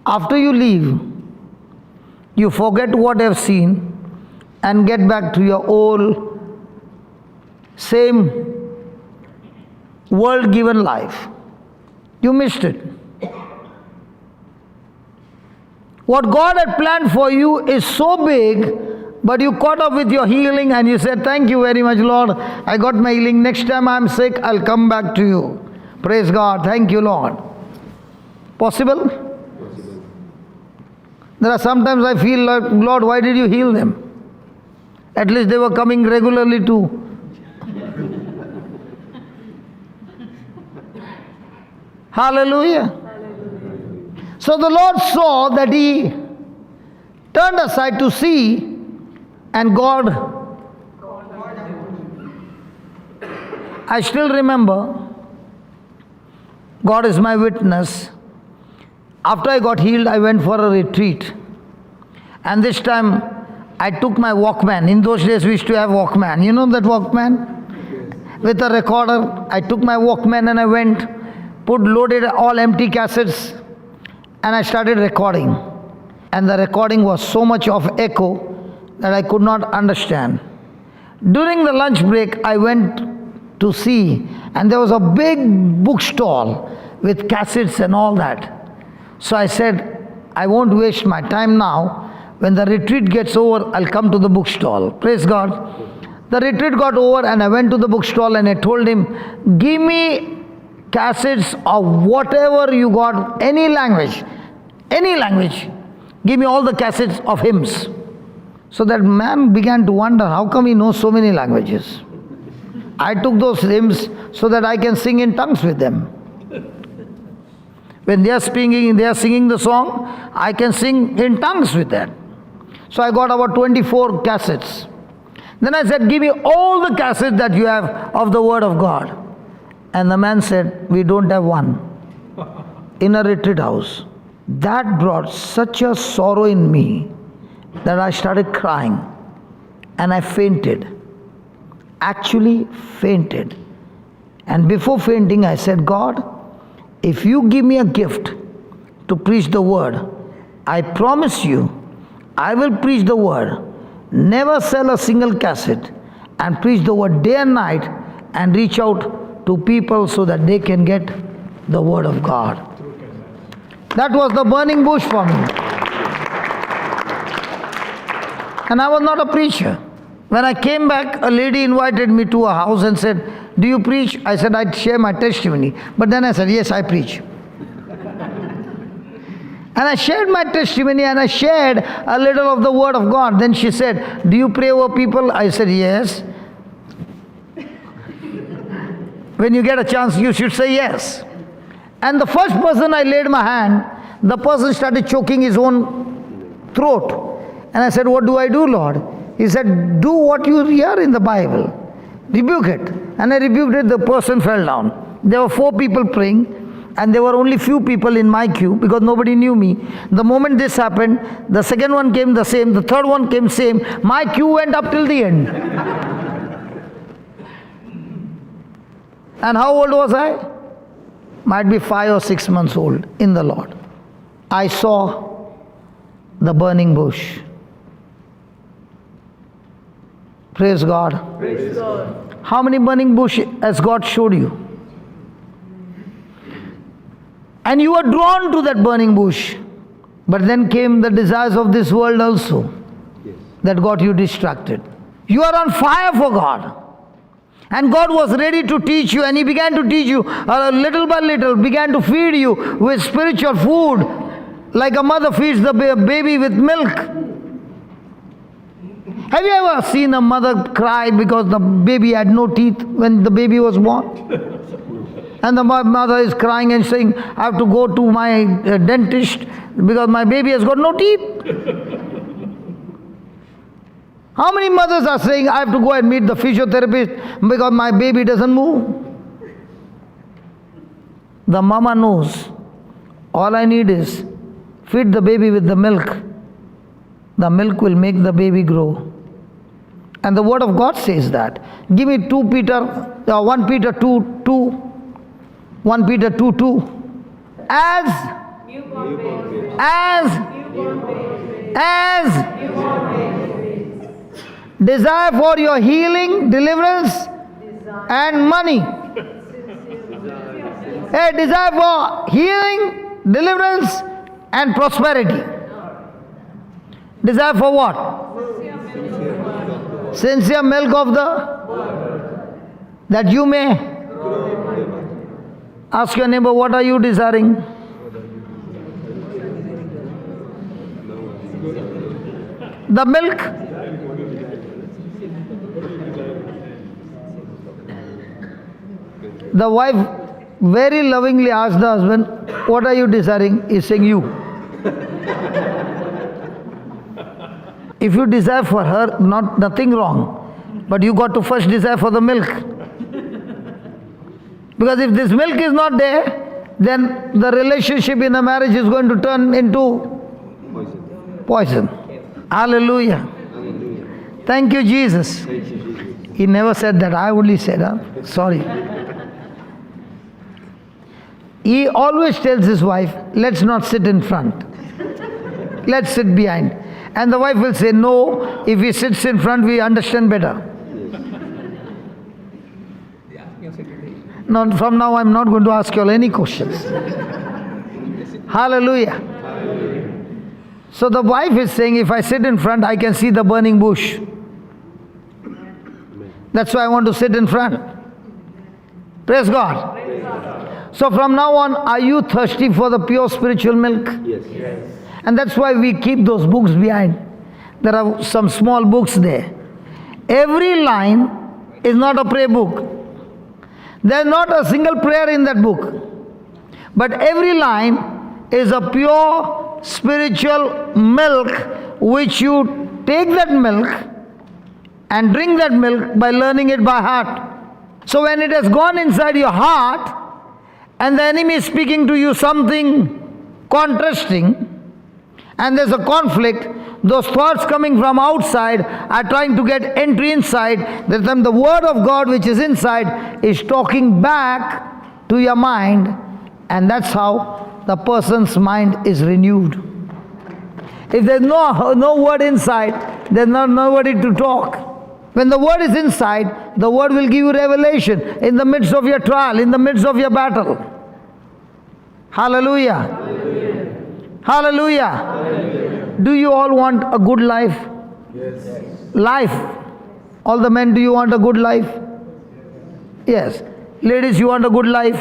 after you leave, you forget what you have seen and get back to your old, same world-given life? You missed it. What God had planned for you is so big, but you caught up with your healing and you said, thank you very much, Lord. I got my healing. Next time I'm sick, I'll come back to you. Praise God. Thank you, Lord. Possible? There are sometimes I feel like, Lord, why did you heal them? At least they were coming regularly too. Hallelujah. So the Lord saw that he turned aside to see, and God, I still remember, God is my witness. After I got healed, I went for a retreat. And this time, I took my Walkman. In those days, we used to have Walkman. You know that Walkman? With a recorder. I took my Walkman and I went, loaded all empty cassettes, and I started recording. And the recording was so much of echo that I could not understand. During the lunch break, I went to see, and there was a big bookstall with cassettes and all that. So I said, I won't waste my time now. When the retreat gets over, I'll come to the bookstall. Praise God. The retreat got over and I went to the bookstall and I told him, give me cassettes of whatever you got, any language. Give me all the cassettes of hymns. So that man began to wonder, how come he knows so many languages? I took those hymns so that I can sing in tongues with them. When they are singing the song, I can sing in tongues with that. So I got about 24 cassettes. Then I said, give me all the cassettes that you have of the Word of God. And the man said, we don't have one. In a retreat house. That brought such a sorrow in me that I started crying. And I fainted. Actually fainted. And before fainting, I said, God, if you give me a gift to preach the Word, I promise you, I will preach the Word, never sell a single cassette, and preach the Word day and night and reach out to people so that they can get the Word of God. That was the burning bush for me. And I was not a preacher. When I came back, a lady invited me to her house and said, do you preach? I said, I'd share my testimony. But then I said, yes, I preach. And I shared my testimony and I shared a little of the Word of God. Then she said, do you pray over people? I said, yes. When you get a chance, you should say yes. And the first person I laid my hand, the person started choking his own throat. And I said, what do I do, Lord? He said, do what you hear in the Bible. Rebuke it. And I rebuked it, the person fell down. There were 4 people praying. And there were only few people in my queue because nobody knew me. The moment this happened, the second one came the same, the third one came same. My queue went up till the end. And how old was I? Might be 5 or 6 months old in the Lord. I saw the burning bush. Praise God. Praise God. How many burning bush has God showed you? And you were drawn to that burning bush. But then came the desires of this world also. Yes. That got you distracted. You are on fire for God. And God was ready to teach you, and He began to teach you little by little, began to feed you with spiritual food, like a mother feeds the baby with milk. Have you ever seen a mother cry because the baby had no teeth when the baby was born? And the mother is crying and saying, I have to go to my dentist because my baby has got no teeth. How many mothers are saying, I have to go and meet the physiotherapist because my baby doesn't move? The mama knows, all I need is feed the baby with the milk. The milk will make the baby grow. And the word of God says that. Give me 1 Peter 2, 2. 1 Peter 2, 2. As desire for your healing, deliverance, and money. A desire for healing, deliverance, and prosperity. Desire for what? Sincere milk of the, that you may. Ask your neighbor, what are you desiring? The milk. The wife very lovingly asked the husband, what are you desiring? He's saying, you. If you desire for her, nothing wrong. But you got to first desire for the milk. Because if this milk is not there, then the relationship in a marriage is going to turn into poison. Hallelujah. Thank you, Jesus. He never said that. I only said, sorry. He always tells his wife, let's not sit in front. Let's sit behind. And the wife will say, no, if he sits in front, we understand better. No, from now I'm not going to ask you all any questions. Hallelujah. So the wife is saying, if I sit in front, I can see the burning bush. That's why I want to sit in front. Praise God. So from now on, are you thirsty for the pure spiritual milk? Yes. And that's why we keep those books behind. There are some small books there. Every line is not a prayer book. There's not a single prayer in that book. But every line is a pure spiritual milk, which you take that milk and drink that milk by learning it by heart. So when it has gone inside your heart and the enemy is speaking to you something contrasting, and there's a conflict, those thoughts coming from outside are trying to get entry inside. That time the word of God which is inside is talking back to your mind, and that's how the person's mind is renewed. If there's no word inside, there's nobody to talk. When the word is inside, the word will give you revelation in the midst of your trial, in the midst of your battle. Hallelujah. Hallelujah. Hallelujah. Do you all want a good life? Yes. Life. All the men, do you want a good life? Yes. Ladies, you want a good life?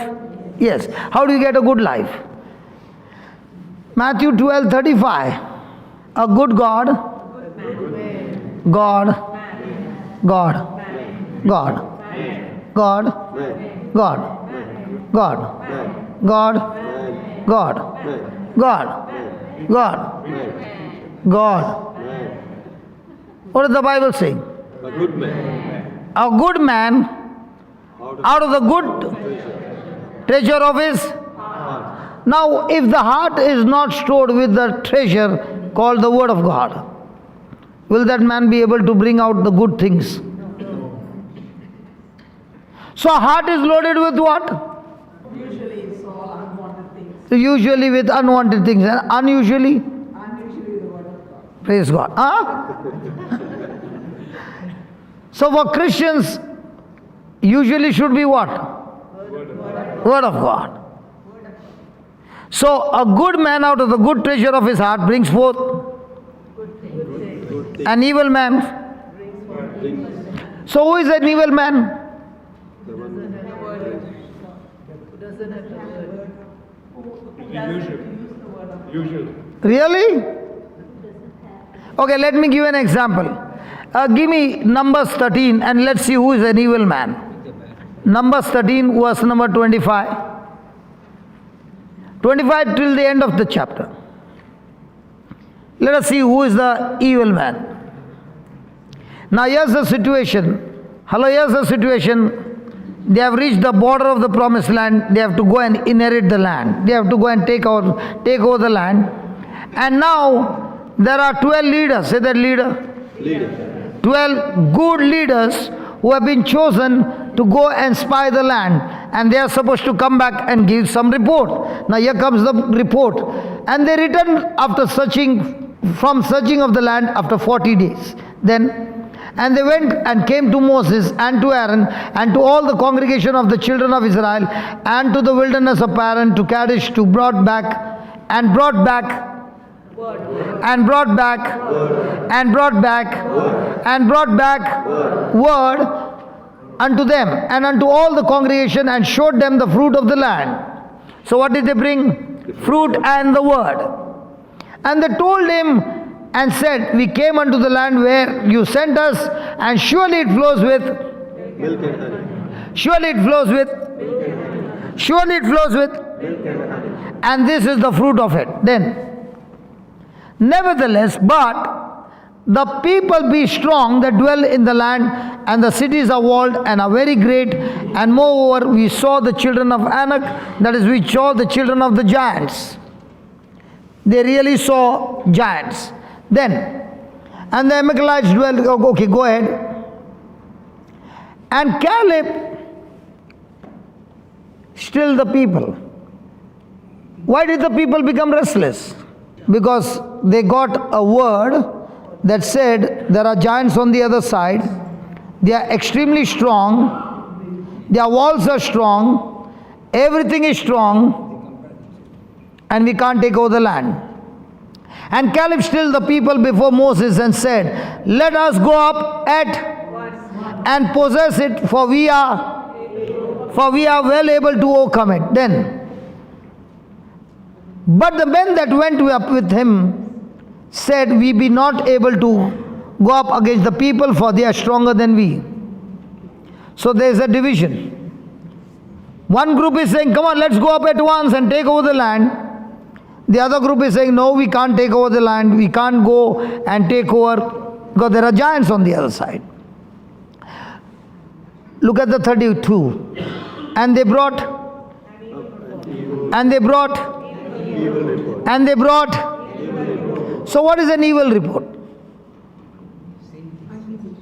Yes. How do you get a good life? Matthew 12:35. A good God. God. God. God. God. God. God. God. God. God. God. God. What does the Bible say? A good man. A good man out of the good treasure of his heart. Now, if the heart is not stored with the treasure called the Word of God, will that man be able to bring out the good things? So, heart is loaded with what? Usually it's all unwanted things. Usually with unwanted things, and unusually? Unusually the word of God. Praise God. Huh? So for Christians, usually should be what? Word of God. So a good man out of the good treasure of his heart brings forth an evil man. So who is an evil man? Really? Okay, let me give an example. Give me Numbers 13 and let's see who is an evil man. Numbers 13 verse number 25. 25 till the end of the chapter. Let us see who is the evil man. Now here's the situation. Hello, here's the situation. They have reached the border of the promised land. They have to go and inherit the land. They have to go and take over the land. And now there are 12 leaders. Say that leader. Leader. 12 good leaders who have been chosen to go and spy the land, and they are supposed to come back and give some report. Now here comes the report. And they returned after searching of the land after 40 days. And they went and came to Moses and to Aaron and to all the congregation of the children of Israel and to the wilderness of Paran, to Kadesh, to brought back word unto them and unto all the congregation, and showed them the fruit of the land. So what did they bring? Fruit and the word. And they told him and said, we came unto the land where you sent us, and surely it flows with Milk and honey. surely it flows with Milk and honey. and this is the fruit of it. Then, nevertheless, but the people be strong that dwell in the land, and the cities are walled and are very great. And moreover, we saw the children of Anak, that is, we saw the children of the giants. They really saw giants. Then, and the Amalekites dwell, okay, go ahead. And Caleb stilled the people. Why did the people become restless? Because they got a word that said there are giants on the other side. They are extremely strong. Their walls are strong. Everything is strong. And we can't take over the land. And Caleb stilled the people before Moses and said, let us go up and possess it, for we are well able to overcome it. Then, but the men that went up with him said, we be not able to go up against the people, for they are stronger than we. So there is a division. One group is saying, come on, let's go up at once and take over the land. The other group is saying, no, we can't take over the land. We can't go and take over, because there are giants on the other side. Look at the 32. And they brought So what is an evil report?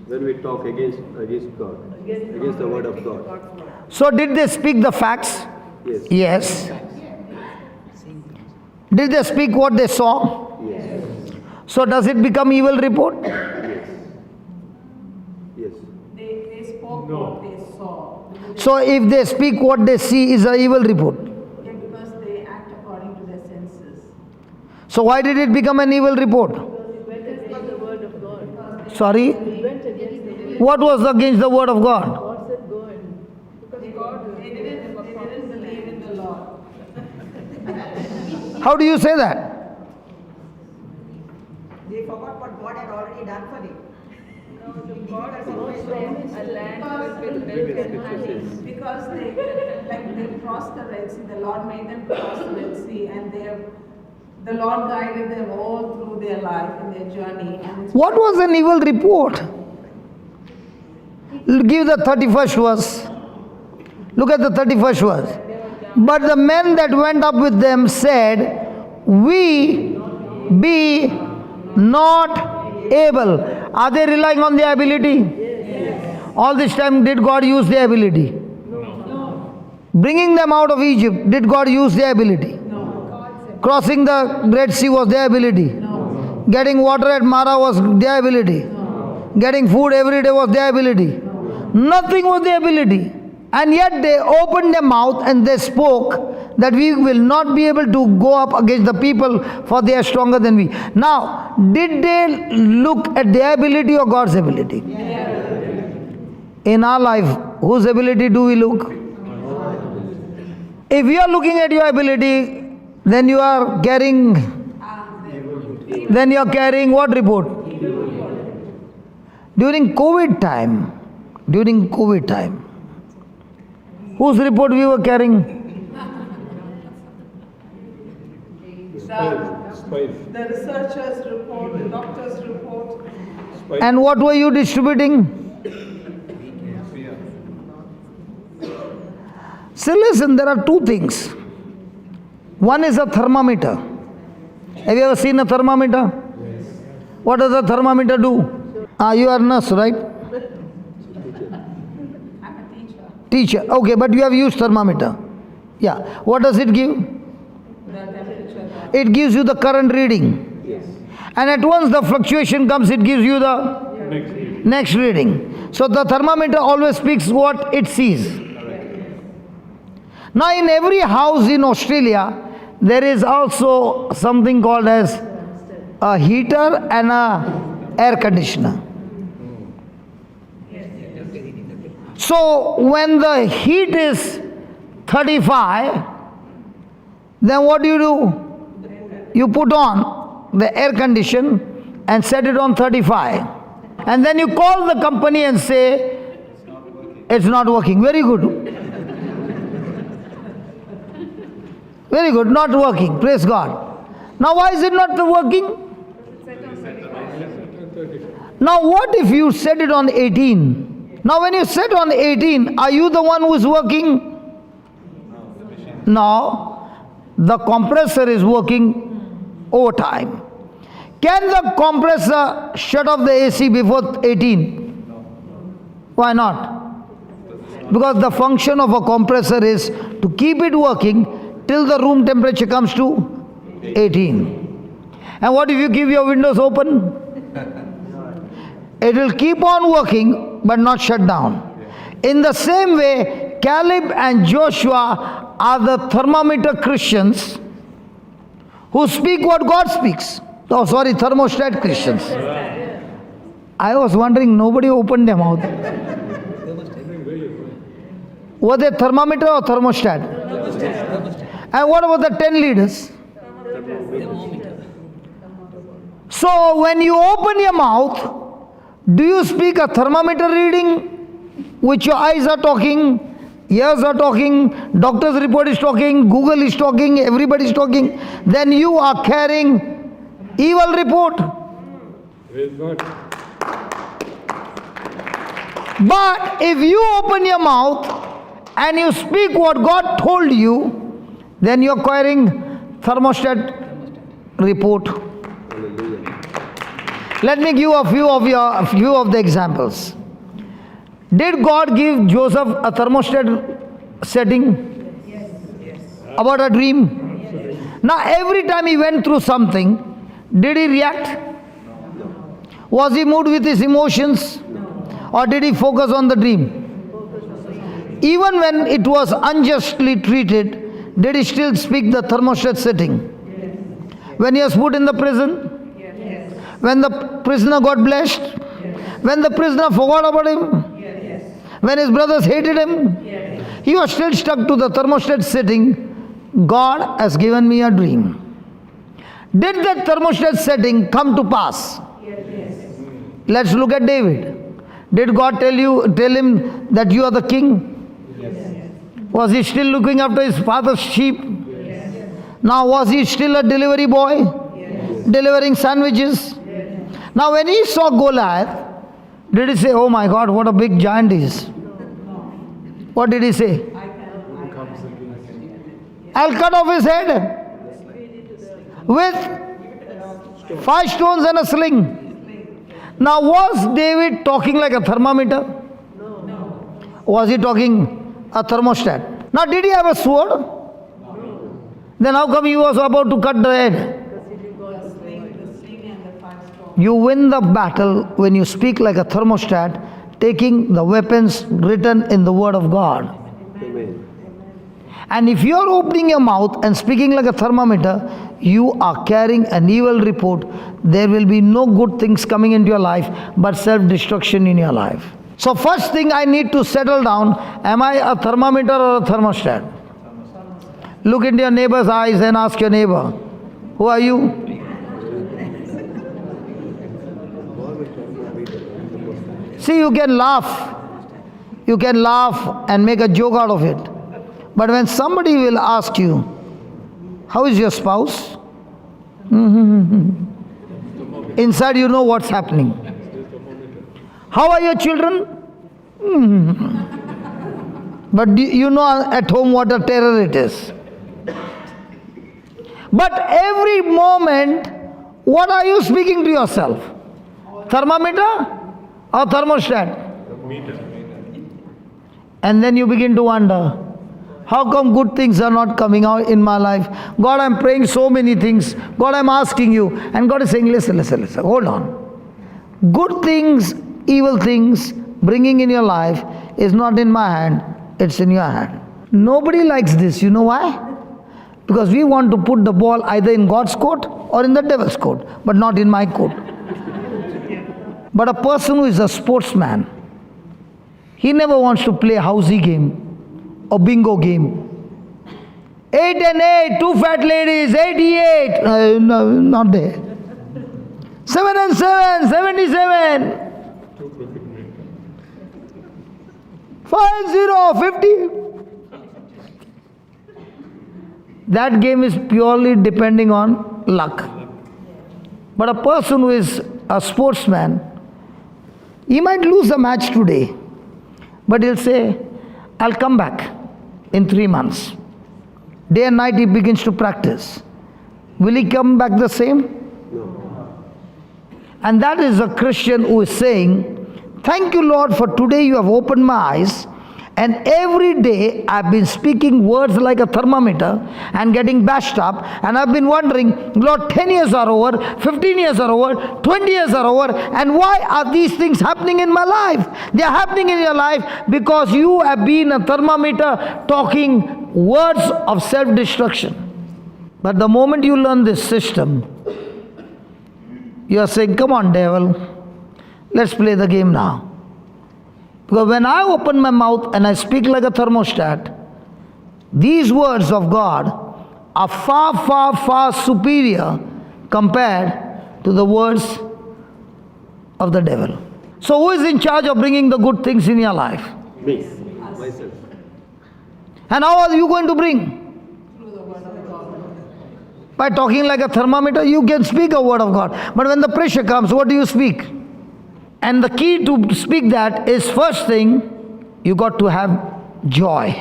When we talk against God, against the word of God. So did they speak the facts? Yes. Yes. Did they speak what they saw? Yes. So does it become evil report? Yes. Yes. They spoke what they saw. So if they speak what they see is an evil report. Yeah, because they act according to their senses. So why did it become an evil report? Sorry? What was against the word of God? They didn't believe in the Lord. How do you say that? They forgot what God had already done for them. Because they crossed the Red Sea, the Lord made them cross the Red Sea, and the Lord guided them all through their life and their journey. And What was an evil report? Give the 31st verse. Look at the 31st verse. But the men that went up with them said, we be not able. Are they relying on their ability? Yes. All this time, did God use their ability? No. Bringing them out of Egypt, did God use their ability? No. Crossing the Red Sea was their ability? No. Getting water at Mara was their ability? No. Getting food every day was their ability? No. Nothing was their ability. And yet they opened their mouth and they spoke that we will not be able to go up against the people, for they are stronger than we. Now, did they look at their ability or God's ability? Yeah. In our life, whose ability do we look? If you are looking at your ability, then you are carrying what report? During COVID time, whose report we were carrying? the researchers' report, the doctors' report. And what were you distributing? So listen, there are two things. One is a thermometer. Have you ever seen a thermometer? Yes. What does a thermometer do? You are nurse, right? I'm a teacher. Teacher. Okay, but you have used thermometer. Yeah. What does it give? The temperature. It gives you the current reading. Yes. And at once the fluctuation comes, it gives you the next reading. So the thermometer always speaks what it sees. Now in every house in Australia, there is also something called as a heater and a air conditioner. So when the heat is 35, then what do? You put on the air condition and set it on 35. And then you call the company and say, it's not working. Very good. Very good, not working. Praise God. Now why is it not working? Now what if you set it on 18? Now when you set on 18, are you the one who is working? No. The compressor is working overtime. Can the compressor shut off the AC before 18? Why not? Because the function of a compressor is to keep it working till the room temperature comes to 18. And what if you keep your windows open? It will keep on working but not shut down. In the same way, Caleb and Joshua are the thermometer Christians who speak what God speaks. Oh, sorry, thermostat Christians. I was wondering, nobody opened their mouth. Were they thermometer or thermostat? And what about the 10 leaders? So when you open your mouth, do you speak a thermometer reading which your eyes are talking, ears are talking, doctor's report is talking, Google is talking, everybody is talking? Then you are carrying evil report. But if you open your mouth and you speak what God told you, then you are carrying thermostat report. Let me give a few of the examples. Did God give Joseph a thermostat setting? Yes. About a dream? Now every time he went through something, did he react? Was he moved with his emotions? Or did he focus on the dream? Even when it was unjustly treated, did he still speak the thermostat setting? When he was put in the prison? When the prisoner got blessed? When the prisoner forgot about him? When his brothers hated him? He was still stuck to the thermostat setting. God has given me a dream. Did that thermostat setting come to pass? Let's look at David. Did God tell him that you are the king? Was he still looking after his father's sheep? Now was he still a delivery boy? Delivering sandwiches? Now when he saw Goliath, did he say, oh my God, what a big giant he is? What did he say? I'll cut off his head with 5 stones and a sling. Now was David talking like a thermometer? No. Was he talking a thermostat? Now did he have a sword? No. Then how come he was about to cut the head? You win the battle when you speak like a thermostat, taking the weapons written in the Word of God. Amen. And if you are opening your mouth and speaking like a thermometer, you are carrying an evil report. There will be no good things coming into your life, but self-destruction in your life. So first thing I need to settle down, am I a thermometer or a thermostat? Look into your neighbor's eyes and ask your neighbor, who are you? See, you can laugh and make a joke out of it. But when somebody will ask you, how is your spouse? Inside you know what's happening. How are your children? But you know at home what a terror it is. But every moment, what are you speaking to yourself? Thermometer or thermostat? And then you begin to wonder, how come good things are not coming out in my life? God, I'm praying so many things. God, I'm asking you. And God is saying, listen, hold on. Good things, evil things, bringing in your life is not in my hand, it's in your hand. Nobody likes this. You know why? Because we want to put the ball either in God's court or in the devil's court, but not in my court. But a person who is a sportsman, he never wants to play a housey game or bingo game. 8 and 8, 2 fat ladies, 88. No, not there. 7 and 7, 77. 5 and 0, 50. That game is purely depending on luck. But a person who is a sportsman, he might lose a match today, but he'll say, I'll come back in 3 months. Day and night he begins to practice. Will he come back the same? No. And that is a Christian who is saying, thank you, Lord, for today you have opened my eyes. And every day I've been speaking words like a thermometer and getting bashed up. And I've been wondering, Lord, 10 years are over, 15 years are over, 20 years are over. And why are these things happening in my life? They are happening in your life because you have been a thermometer talking words of self-destruction. But the moment you learn this system, you are saying, come on, devil, let's play the game now. Because when I open my mouth and I speak like a thermostat, these words of God are far, far, far superior compared to the words of the devil. So who is in charge of bringing the good things in your life? Me. Myself. And how are you going to bring? By talking like a thermometer, you can speak a word of God. But when the pressure comes, what do you speak? And the key to speak that is, first thing, you got to have joy.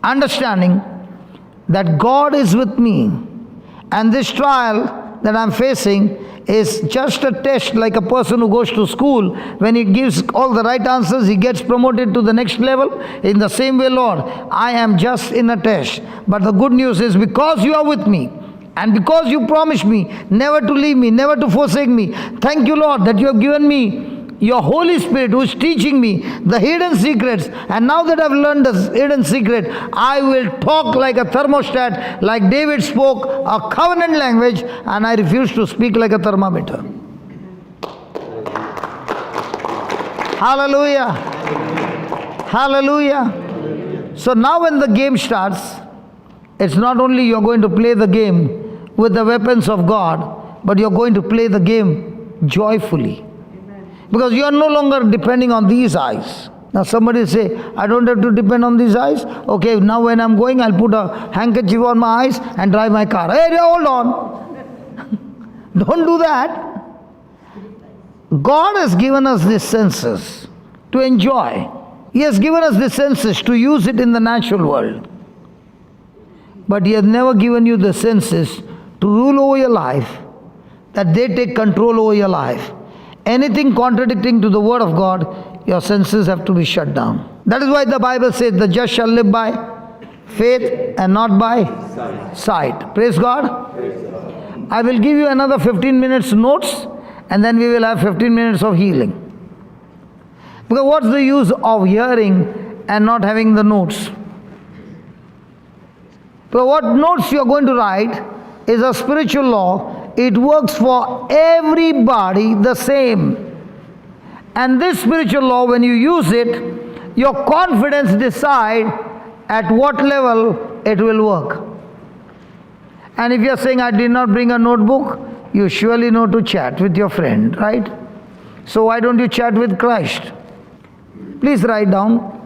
Understanding that God is with me. And this trial that I'm facing is just a test, like a person who goes to school. When he gives all the right answers, he gets promoted to the next level. In the same way, Lord, I am just in a test. But the good news is, because you are with me, and because you promised me never to leave me, never to forsake me, thank you, Lord, that you have given me your Holy Spirit who is teaching me the hidden secrets. And now that I've learned the hidden secret, I will talk like a thermostat, like David spoke a covenant language, and I refuse to speak like a thermometer. Hallelujah. Hallelujah. So now when the game starts, it's not only you're going to play the game with the weapons of God, but you're going to play the game joyfully. Because you are no longer depending on these eyes. Now somebody say, I don't have to depend on these eyes. Okay, now when I'm going, I'll put a handkerchief on my eyes and drive my car. Hey, hold on. Don't do that. God has given us these senses to enjoy. He has given us these senses to use it in the natural world. But He has never given you the senses to rule over your life, that they take control over your life. Anything contradicting to the word of God, your senses have to be shut down. That is why the Bible says, the just shall live by faith and not by sight. Praise God. I will give you another 15 minutes notes, and then we will have 15 minutes of healing. Because what's the use of hearing and not having the notes? But what notes you are going to write is a spiritual law. It works for everybody the same. And this spiritual law, when you use it, your confidence decide at what level it will work. And if you are saying, I did not bring a notebook, you surely know to chat with your friend, right? So why don't you chat with Christ? Please write down.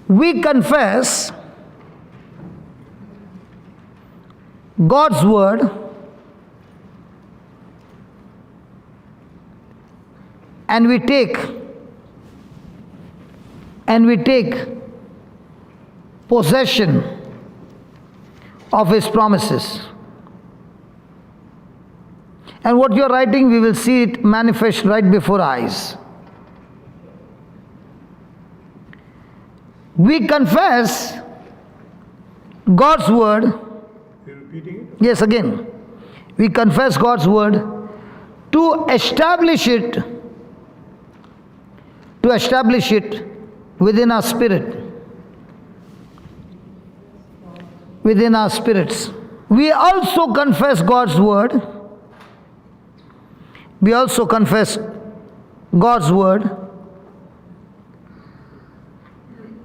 We confess God's word and we take possession of His promises. And what you are writing, we will see it manifest right before our eyes. We confess God's word. You're repeating it? Yes, again. We confess God's word to establish it within our spirit, within our spirits. We also confess God's word. We also confess God's word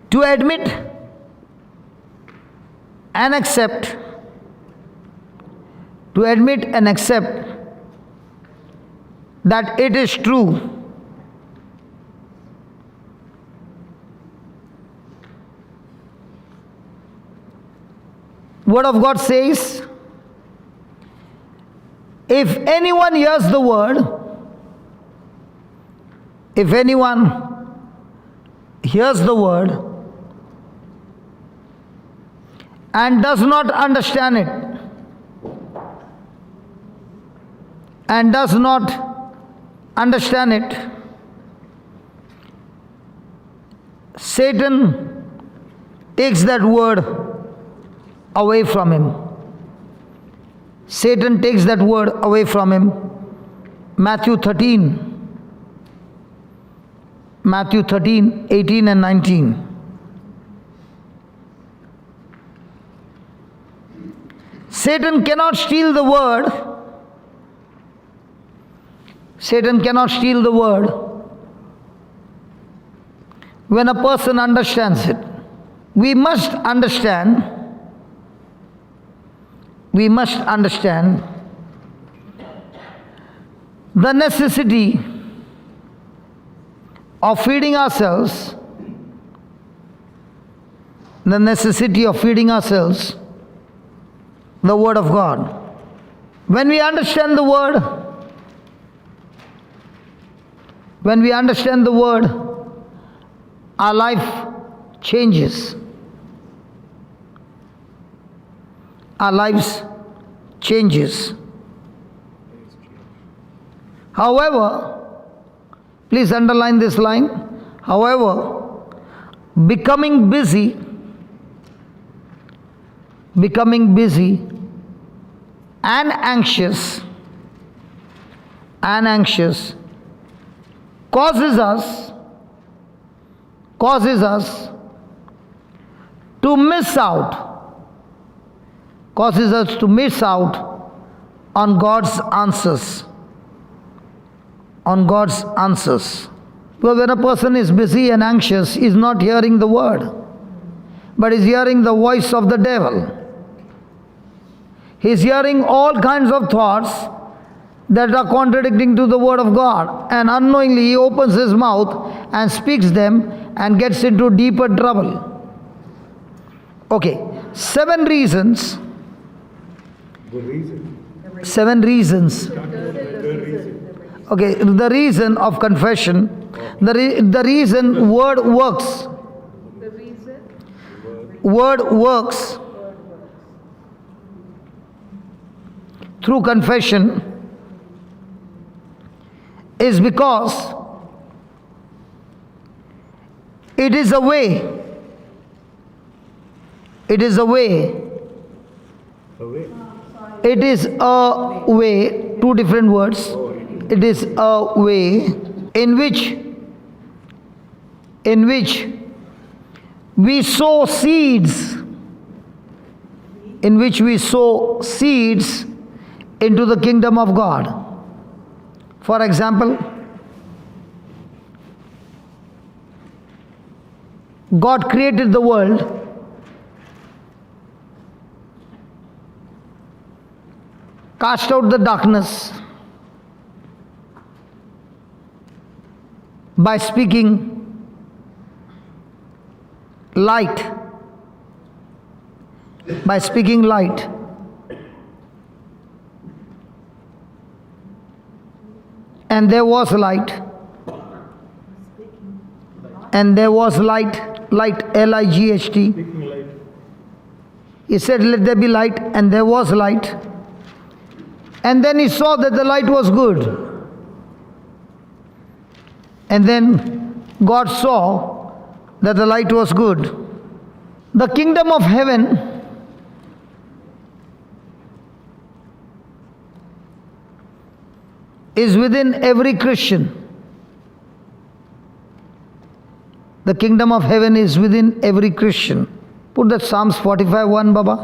to admit and accept, that it is true. Word of God says, if anyone hears the word, and does not understand it, Satan takes that word away from him. Satan takes that word away from him. Matthew 13, 18 and 19. Satan cannot steal the word. When a person understands it. We must understand the necessity of feeding ourselves, the word of God. When we understand the word, our life changes. Our lives changes. However, please underline this line. However, becoming busy and anxious causes us to miss out on God's answers. Because when a person is busy and anxious, he is not hearing the word, but is hearing the voice of the devil. He is hearing all kinds of thoughts that are contradicting to the word of God, and unknowingly he opens his mouth and speaks them and gets into deeper trouble. Okay, 7 reasons. The reason. Okay, the reason of confession, the reason word works. Word works through confession is because it is a way. It is a way. Two different words. It is a way in which we sow seeds. Into the kingdom of God. For example, God created the world cast out the darkness by speaking light. And there was light. Light, L-I-G-H-T. He said, let there be light, and there was light. And then he saw that the light was good. And then God saw that the light was good. The kingdom of heaven is within every Christian. The kingdom of heaven is within every Christian. Put that Psalms 45:1, Baba.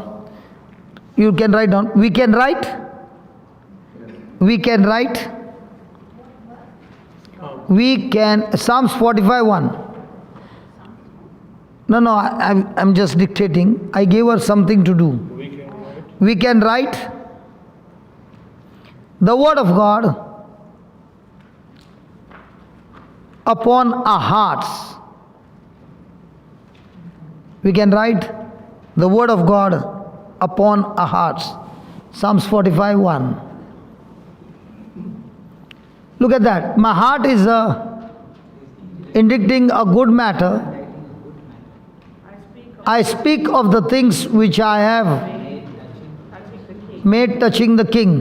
You can write down. We can write. We can write. We can. Psalms 45:1. No, I'm just dictating. I gave her something to do. We can write the word of God upon our hearts. We can write the word of God upon our hearts. Psalms 45:1. Look at that. My heart is indicating a good matter. I speak of the things which I have made touching the king.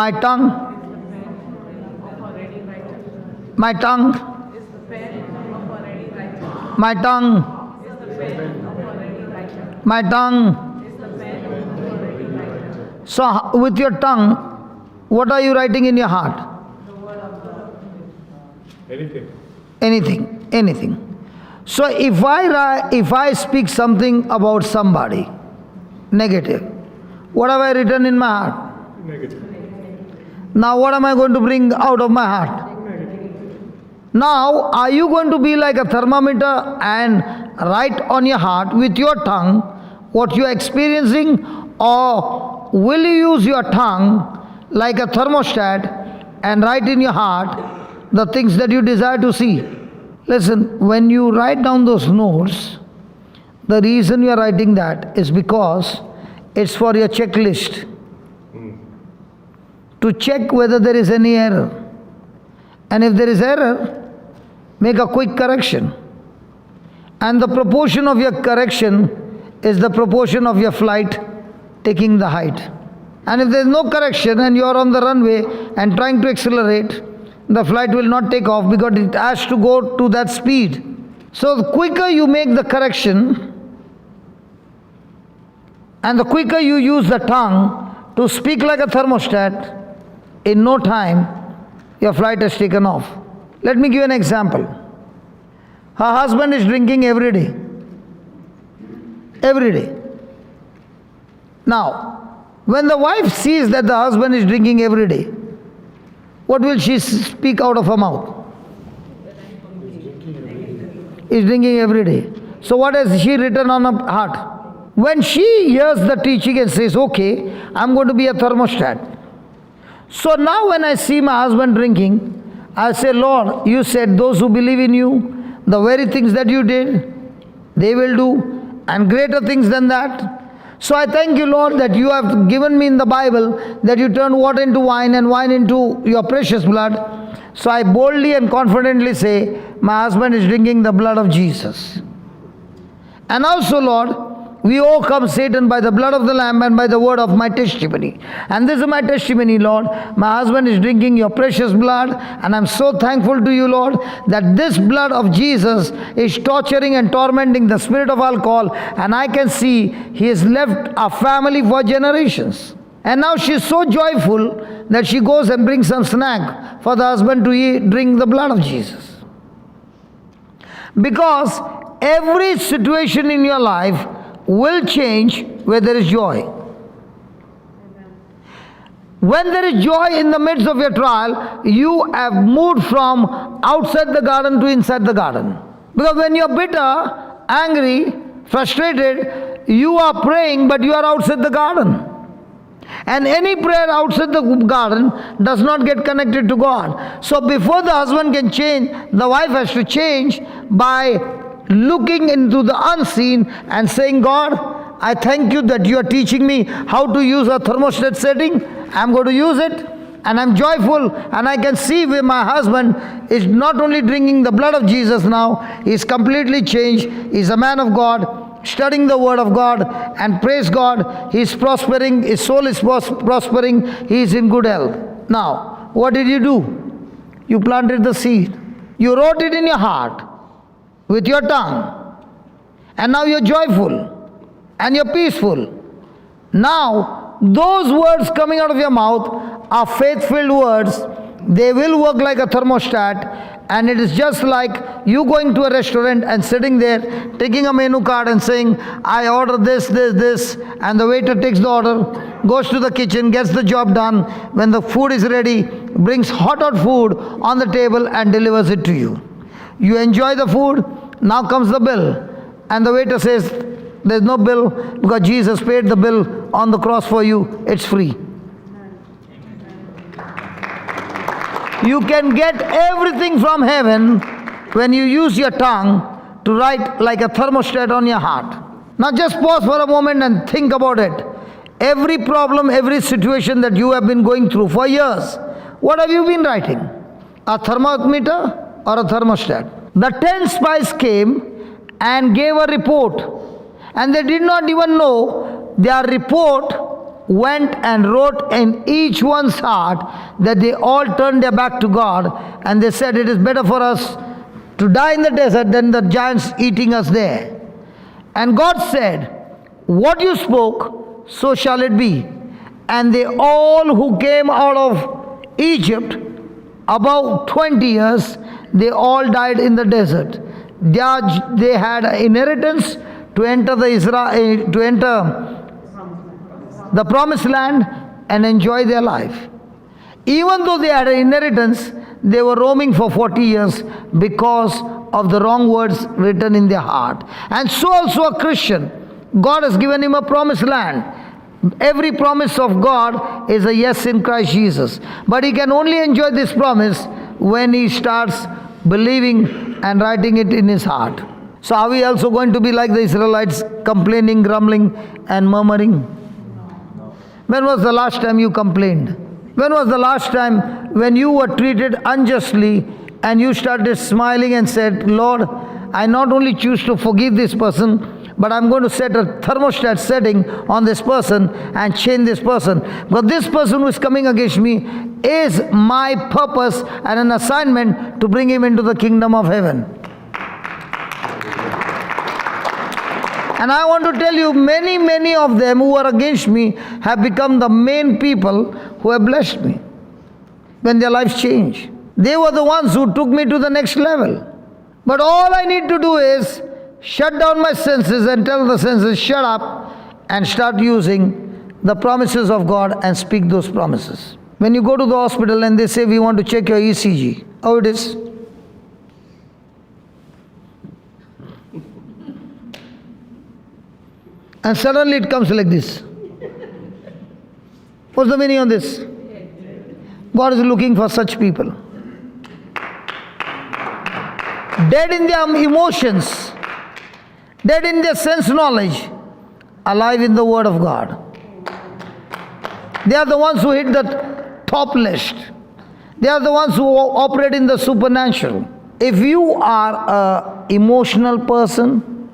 My tongue my tongue So with your tongue, what are you writing in your heart? Anything. So if I speak something about somebody negative, what have I written in my heart? Negative. Now what am I going to bring out of my heart? Now, are you going to be like a thermometer and write on your heart with your tongue what you are experiencing, or will you use your tongue like a thermostat and write in your heart the things that you desire to see? Listen, when you write down those notes, the reason you are writing that is because it's for your checklist to check whether there is any error. And if there is error, make a quick correction. And the proportion of your correction is the proportion of your flight taking the height. And if there is no correction and you are on the runway and trying to accelerate, the flight will not take off because it has to go to that speed. So the quicker you make the correction and the quicker you use the tongue to speak like a thermostat, in no time your flight has taken off. Let me give you an example. Her husband is drinking every day. Every day. Now, when the wife sees that the husband is drinking every day, what will she speak out of her mouth? Is drinking every day. So what has she written on her heart? When she hears the teaching and says, okay, I'm going to be a thermostat. So now when I see my husband drinking, I say, Lord, you said those who believe in you, the very things that you did, they will do, and greater things than that. So I thank you, Lord, that you have given me in the Bible that you turn water into wine and wine into your precious blood. So I boldly and confidently say, my husband is drinking the blood of Jesus. And also, Lord, we overcome Satan by the blood of the Lamb and by the word of my testimony. And this is my testimony, Lord. My husband is drinking your precious blood, and I'm so thankful to you, Lord, that this blood of Jesus is torturing and tormenting the spirit of alcohol, and I can see he has left our family for generations. And now she's so joyful that she goes and brings some snack for the husband to eat, drink the blood of Jesus. Because every situation in your life will change where there is joy. When there is joy in the midst of your trial, you have moved from outside the garden to inside the garden. Because when you are bitter, angry, frustrated, you are praying, but you are outside the garden. And any prayer outside the garden does not get connected to God. So before the husband can change, the wife has to change by looking into the unseen and saying, God, I thank you that you are teaching me how to use a thermostat setting. I'm going to use it, and I'm joyful, and I can see where my husband is not only drinking the blood of Jesus now, he's completely changed, he's a man of God, studying the word of God, and praise God, he is prospering, his soul is prospering, he is in good health. Now, what did you do? You planted the seed. You wrote it in your heart with your tongue. And now you're joyful and you're peaceful. Now, those words coming out of your mouth are faith-filled words. They will work like a thermostat, and it is just like you going to a restaurant and sitting there, taking a menu card and saying, I order this, and the waiter takes the order, goes to the kitchen, gets the job done. When the food is ready, brings hot food on the table and delivers it to you. You enjoy the food, now comes the bill. And the waiter says, there's no bill because Jesus paid the bill on the cross for you, it's free. You can get everything from heaven when you use your tongue to write like a thermostat on your heart. Now just pause for a moment and think about it. Every problem, every situation that you have been going through for years, what have you been writing? A thermometer or a thermostat? The 10 spies came and gave a report, and they did not even know their report went and wrote in each one's heart that they all turned their back to God, and they said it is better for us to die in the desert than the giants eating us there. And God said, what you spoke, so shall it be. And they all who came out of Egypt, about 20 years, they all died in the desert. They had an inheritance to enter the promised land and enjoy their life. Even though they had an inheritance, they were roaming for 40 years because of the wrong words written in their heart. And so also a Christian, God has given him a promised land. Every promise of God is a yes in Christ Jesus. But he can only enjoy this promise when he starts believing and writing it in his heart. So are we also going to be like the Israelites, complaining, grumbling and murmuring? When was the last time you complained? When was the last time when you were treated unjustly and you started smiling and said, Lord, I not only choose to forgive this person, but I'm going to set a thermostat setting on this person and change this person. But this person who is coming against me is my purpose and an assignment to bring him into the kingdom of heaven. And I want to tell you, many of them who are against me have become the main people who have blessed me when their lives change. They were the ones who took me to the next level. But all I need to do is shut down my senses and tell the senses, shut up, and start using the promises of God and speak those promises. When you go to the hospital and they say, we want to check your ECG, how it is? And suddenly it comes like this. What's the meaning of this? God is looking for such people. Dead in their emotions, dead in their sense knowledge, alive in the Word of God. They are the ones who hit the top list. They are the ones who operate in the supernatural. If you are an emotional person,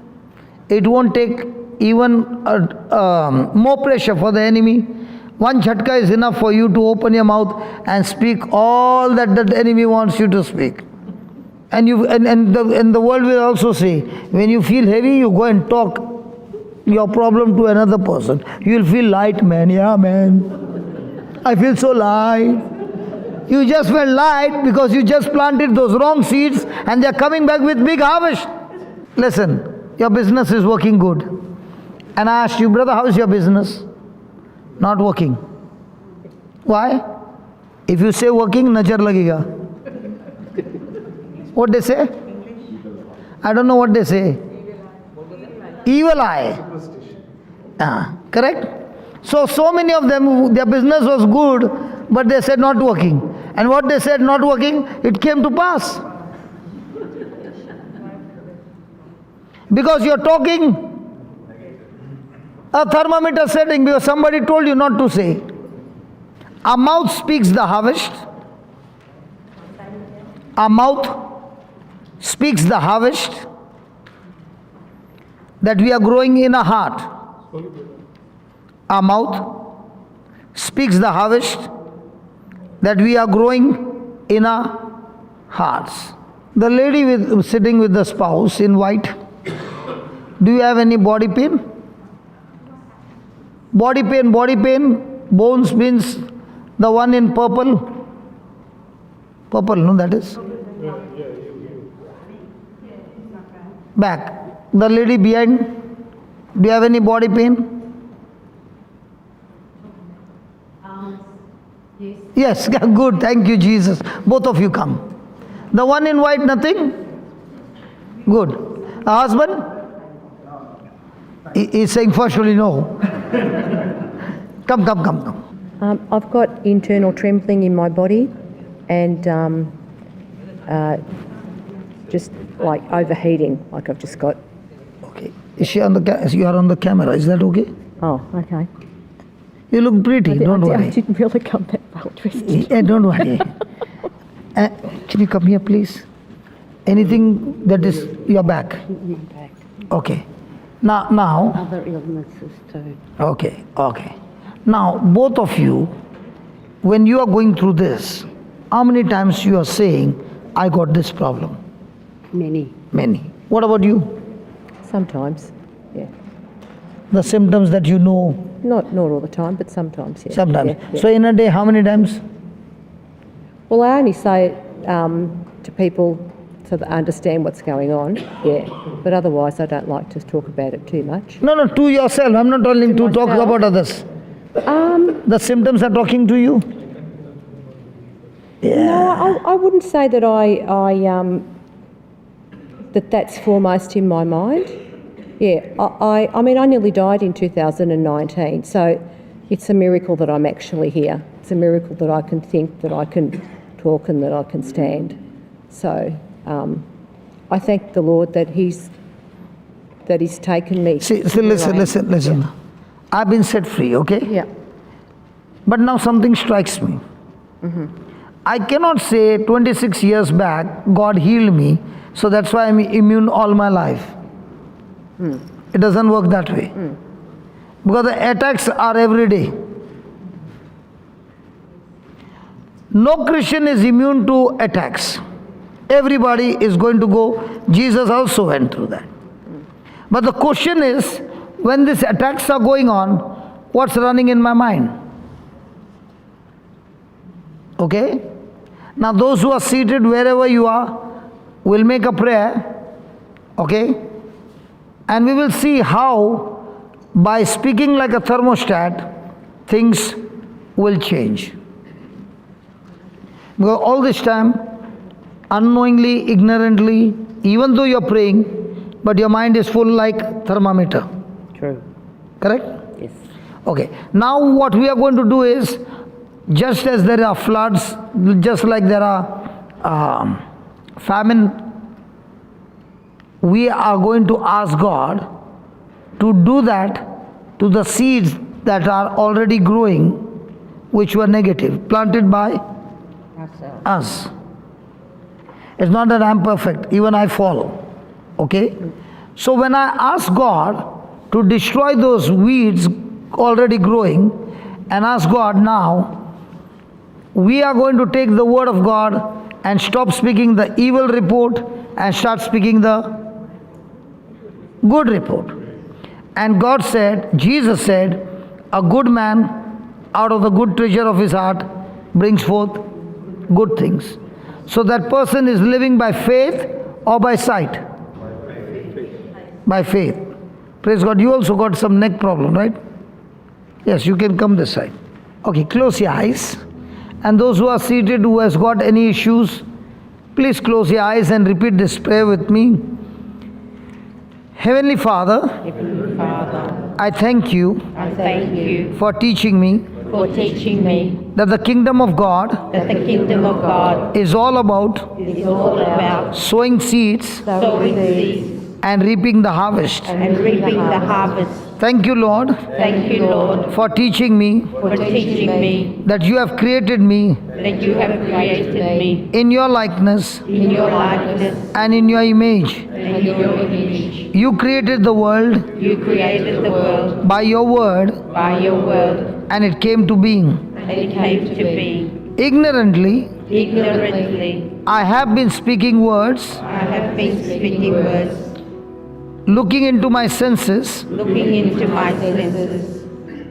it won't take even more pressure for the enemy. One jhatka is enough for you to open your mouth and speak all that the enemy wants you to speak. And the world will also say, when you feel heavy, you go and talk your problem to another person. You will feel light, man. Yeah, man. I feel so light. You just felt light because you just planted those wrong seeds and they are coming back with big harvest. Listen, your business is working good. And I asked you, brother, how is your business? Not working. Why? If you say working, najar lagega. What they say? I don't know what they say. Evil eye. Correct? So many of them, their business was good, but they said not working. And what they said not working, it came to pass. Because you're talking a thermometer setting because somebody told you not to say. Our mouth speaks the harvest. Our mouth speaks the harvest. that we are growing in our heart. Our mouth speaks the harvest that we are growing in our hearts. The lady sitting with the spouse in white, do you have any body pain? Body pain, bones means the one in purple. Purple, no, that is? Back. The lady behind, do you have any body pain? Yes, good, thank you, Jesus. Both of you come. The one in white, nothing? Good. A husband? He's saying forcefully no. Come. I've got internal trembling in my body and just like overheating, like I've just got. Okay. Is she on the you are on the camera, is that okay? Oh, okay. You look pretty, don't worry. I didn't really come that well dressed. Yeah, don't worry. Can you come here, please? Anything that is your back? Back. Okay. Now. Other illnesses too. Okay. Now, both of you, when you are going through this, how many times you are saying, I got this problem? Many. Many. What about you? Sometimes, yeah. The symptoms that you know? Not all the time, but sometimes, yeah. Sometimes. Yeah. So in a day, how many times? Well, I only say it to people so that I understand what's going on, yeah. But otherwise, I don't like to talk about it too much. No, to yourself. I'm not telling to talk myself? about others. The symptoms are talking to you? Yeah. No, I wouldn't say that that's foremost in my mind. Yeah, I mean, I nearly died in 2019, so it's a miracle that I'm actually here. It's a miracle that I can think, that I can talk and that I can stand. So I thank the Lord that He's taken me. See, listen. I've been set free, okay? Yeah. But now something strikes me. I cannot say 26 years back, God healed me, so that's why I'm immune all my life. It doesn't work that way. Because the attacks are every day. No Christian is immune to attacks. Everybody is going to go. Jesus also went through that. But the question is, when these attacks are going on, what's running in my mind? Okay? Now those who are seated wherever you are, will make a prayer. Okay? And we will see how, by speaking like a thermostat, things will change. Because all this time, unknowingly, ignorantly, even though you're praying, but your mind is full like thermometer. True. Correct? Yes. Okay. Now what we are going to do is, just as there are floods, just like there are famine, we are going to ask God to do that to the seeds that are already growing, which were negative, planted by us. It's not that I'm perfect, even I fall. Okay? So when I ask God to destroy those weeds already growing, and ask God now, we are going to take the word of God and stop speaking the evil report and start speaking the good report. And God said, Jesus said, a good man out of the good treasure of his heart brings forth good things. So that person is living by faith or by sight? By faith. Praise God. You also got some neck problem, right? Yes, you can come this side. Okay, close your eyes. And those who are seated who has got any issues, please close your eyes and repeat this prayer with me. Heavenly Father, I thank you for teaching me that the kingdom of God is all about sowing seeds and reaping the harvest. Thank you, Lord, Thank you, Lord, for teaching me for teaching me that you have created me that you have created me in your likeness in your likeness and in your image. and your image. You created the world You created the world by your word, by your word, and it came to being. and it came to being. Ignorantly, Ignorantly, I have been speaking words, I have been speaking words, looking into my senses, looking into my senses,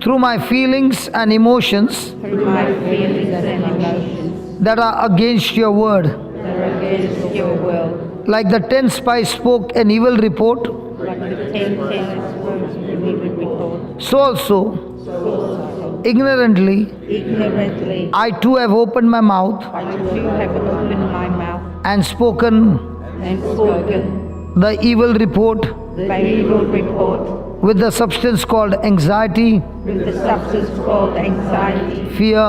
through my feelings and emotions through my feelings and emotions that are against your word. that are against your will. Like the 10 spies spoke an evil report, Like the 10 words we would report. so also, ignorantly, Ignorantly, I too have opened my mouth I too have opened my mouth and spoken and spoken the evil report the evil report with the substance called anxiety, with the substance called anxiety, fear,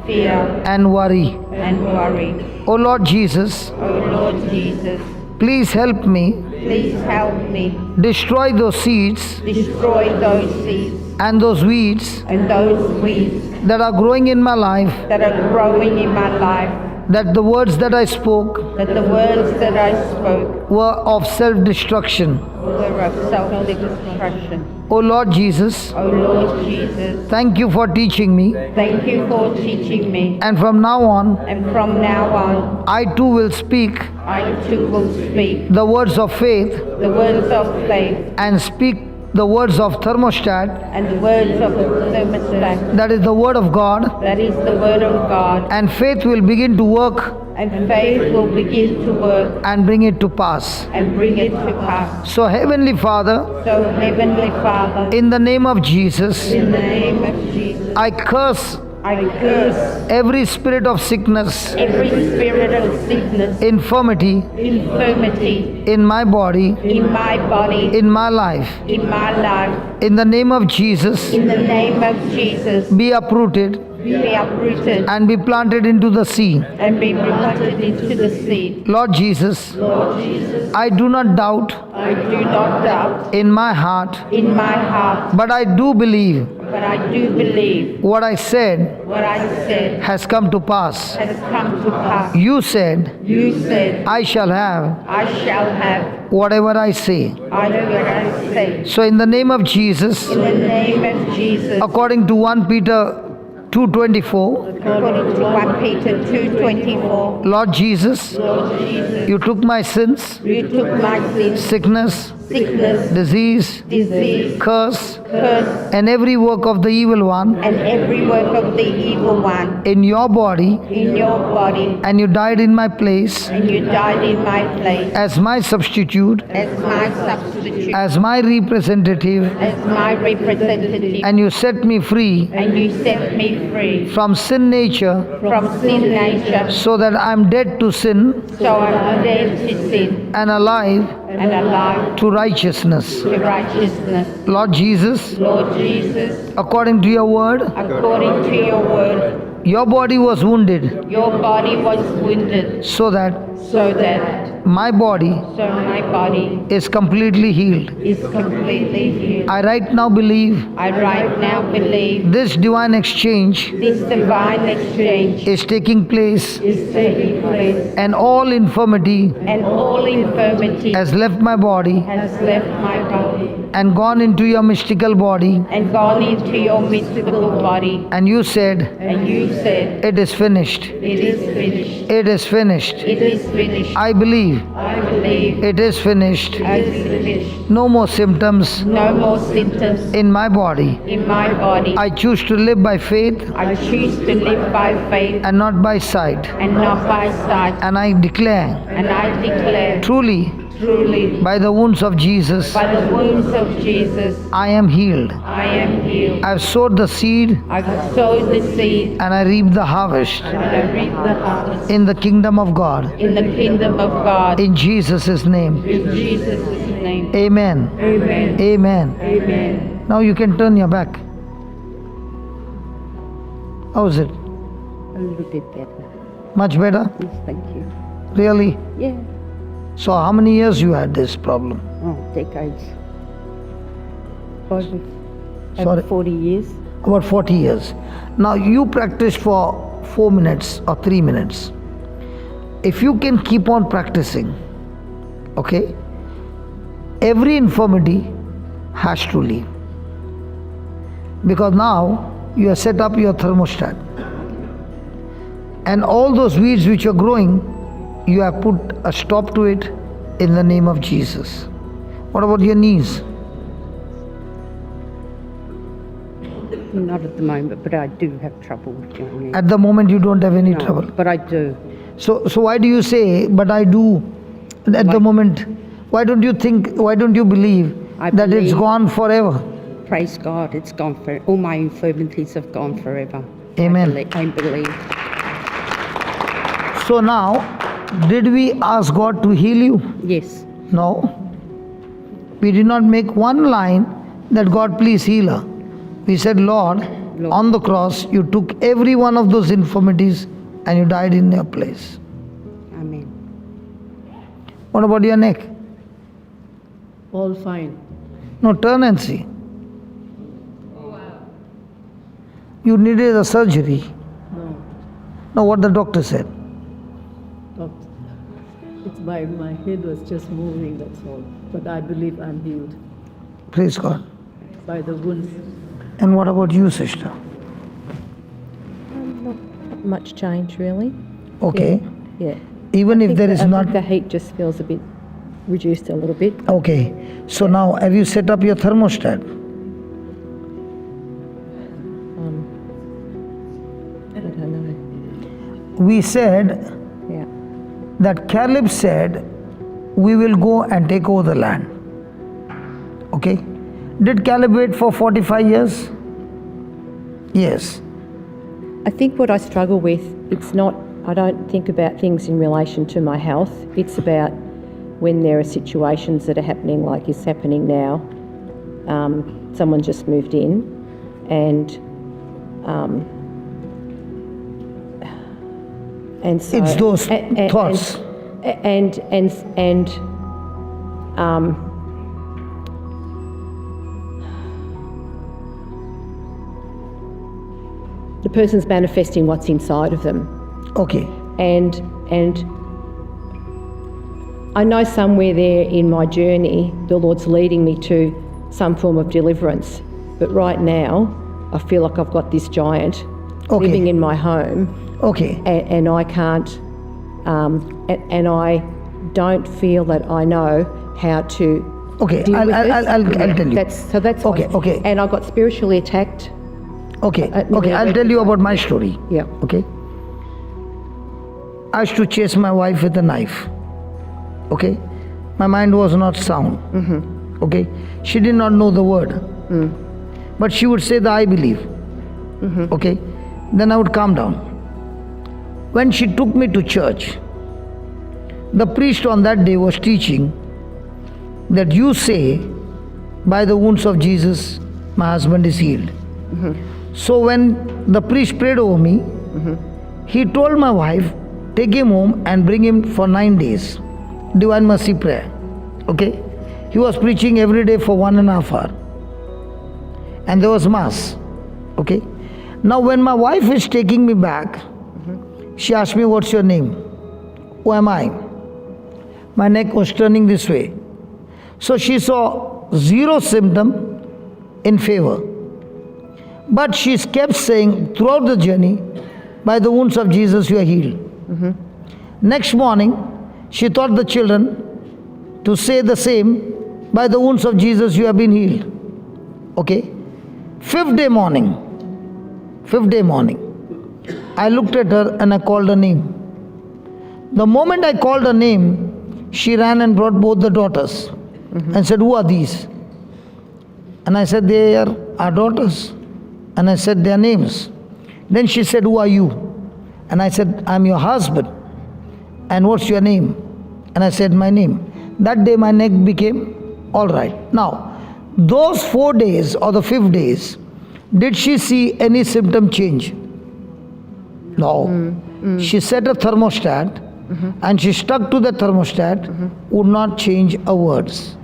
fear, and worry. and worry. O Lord Jesus, O Lord Jesus, please help me please help me destroy those seeds destroy those seeds and those weeds and those weeds that are growing in my life, that are growing in my life, that the words that I spoke that the words that I spoke were of self-destruction. were of self-destruction. O Lord Jesus, O Lord Jesus, thank you for teaching me, thank you for teaching me, and from now on, and from now on, I too will speak I too will speak the words of faith the words of faith and speak the words of thermostat, and the words of the thermostat. that is the word of God, That is the word of God, and faith will begin to work and faith will begin to work and bring it to pass. and bring it to pass. So, Heavenly Father, So, Heavenly Father, in the name of Jesus, in the name of Jesus, I curse I curse every spirit of sickness, every spirit of sickness, infirmity infirmity in my body, in my body, in my life. in my life. In the name of Jesus, In the name of Jesus, be uprooted be uprooted and be planted into the sea. and be planted into the seed. Lord Jesus, Lord Jesus, I do not doubt I do not doubt in my heart, in my heart, but I do believe but I do believe what I said what I said has come to pass. has come to pass. You said, You said, I shall have I shall have whatever I say. I what I say. So, in the name of Jesus, In the name of Jesus, according to 1 Peter 2:24, according to 1 Peter 2:24, Lord Jesus, Lord Jesus, you took my sins, you took my sins, sickness, sickness, disease, disease, curse, curse, and every work of the evil one and every work of the evil one in your body, in your body, and you died in my place and you died in my place as my substitute, as my substitute, as my representative, as my representative, and you set me free and you set me free from sin nature, from sin nature, so that I'm dead to sin so I'm dead to sin and alive and alive to righteousness. to righteousness. Lord Jesus, Lord Jesus, according to your word, according to your word, your body was wounded your body was wounded so that so that my body my body is completely healed. is completely healed. I right now believe I right now believe this divine exchange this divine exchange is taking place, is taking place, and all infirmity and all infirmity has left my body has left my body and gone into your mystical body. and gone into your mystical body. And you said, And you said, it is finished. it is finished. It is finished. It is finished. I believe I believe it is finished. it is finished. No more symptoms No more symptoms in my body. in my body. I choose to live by faith I choose to live by faith and not by sight. and not by sight. And I declare, And I declare, truly, truly, by the wounds of Jesus, by the wounds of Jesus, I am healed. I am healed. I have sowed the seed I've sowed the seed and I reap the harvest and I reap the harvest in the kingdom of God. in the kingdom of God. In Jesus' name. In Jesus' name. Amen. Amen. Amen. Amen. Now you can turn your back. How is it? A little bit better. Much better? Yes, thank you. Really? Yeah. So how many years you had this problem? Oh, decades. Sorry. 40 years. About 40 years. Now you practiced for 4 minutes or 3 minutes. If you can keep on practicing, okay, every infirmity has to leave. Because now you have set up your thermostat. And all those weeds which are growing, you have put a stop to it in the name of Jesus. What about your knees? Not at the moment, but I do have trouble with my knees. At the moment you don't have any No, trouble. but I do. So why do you say, but I do at the moment? Why don't you think, why don't you believe I that it's believe- gone forever? Praise God, it's gone for all my infirmities have gone forever. Amen. I believe. So now, did we ask God to heal you? Yes. No. We did not make one line that God please heal her. We said, Lord, on the cross you took every one of those infirmities and you died in your place. Amen. What about your neck? All fine. No, turn and see. You needed a surgery. No, No, what the doctor said. doctor. It's my head was just moving, that's all. But I believe I'm healed Praise God. by the wounds. And what about you, sister? Not much change, really. Okay. Yeah. Even if there is I not. think the heat just feels a bit reduced a little bit. Okay. So now, have you set up your thermostat? I don't know. We said Yeah. that Caleb said, we will go and take over the land. Okay? Did Caleb wait for 45 years? Yes. I think what I struggle with, it's not, I don't think about things in relation to my health. It's about when there are situations that are happening like is happening now. Someone just moved in and so... It's those thoughts. The person's manifesting what's inside of them. Okay. And I know somewhere there in my journey, the Lord's leading me to some form of deliverance. But right now, I feel like I've got this giant Okay. living in my home, Okay. and I can't, and I don't feel that I know how to Okay. deal with it. I'll tell you. That's Okay, why- okay. And I got spiritually attacked. Okay. nearly Okay. I'll tell you about my story. Yeah. Okay. I used to chase my wife with a knife. Okay. My mind was not sound. Okay. She did not know the word. But she would say that I believe. Okay. Then I would calm down. When she took me to church, the priest on that day was teaching that you say, by the wounds of Jesus, my husband is healed. So when the priest prayed over me, he told my wife, take him home and bring him for 9 days. Divine Mercy prayer. Okay? He was preaching every day for 1.5 hours. And there was mass. Okay? Now when my wife is taking me back, she asked me, what's your name? Who am I? My neck was turning this way. So she saw 0 symptom in favor. But she kept saying throughout the journey, by the wounds of Jesus you are healed. Next morning, she taught the children to say the same, by the wounds of Jesus you have been healed. Okay? Fifth day morning, I looked at her and I called her name. The moment I called her name, she ran and brought both the daughters and said, who are these? And I said, they are our daughters. And I said their names. Then she said, who are you? And I said, I'm your husband. And what's your name? And I said, my name. That day my neck became all right. Now, those 4 days or the 5th days, did she see any symptom change? No. She set a thermostat and she stuck to the thermostat, would not change a words.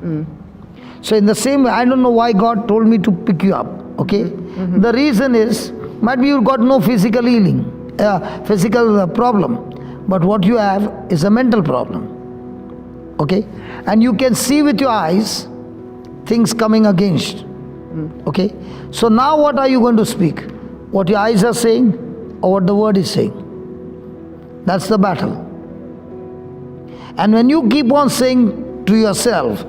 So in the same way, I don't know why God told me to pick you up. Okay? The reason is, might be you've got no physical healing, physical problem, but what you have is a mental problem. Okay? And you can see with your eyes things coming against. Okay? So now what are you going to speak? What your eyes are saying or what the word is saying? That's the battle. And when you keep on saying to yourself,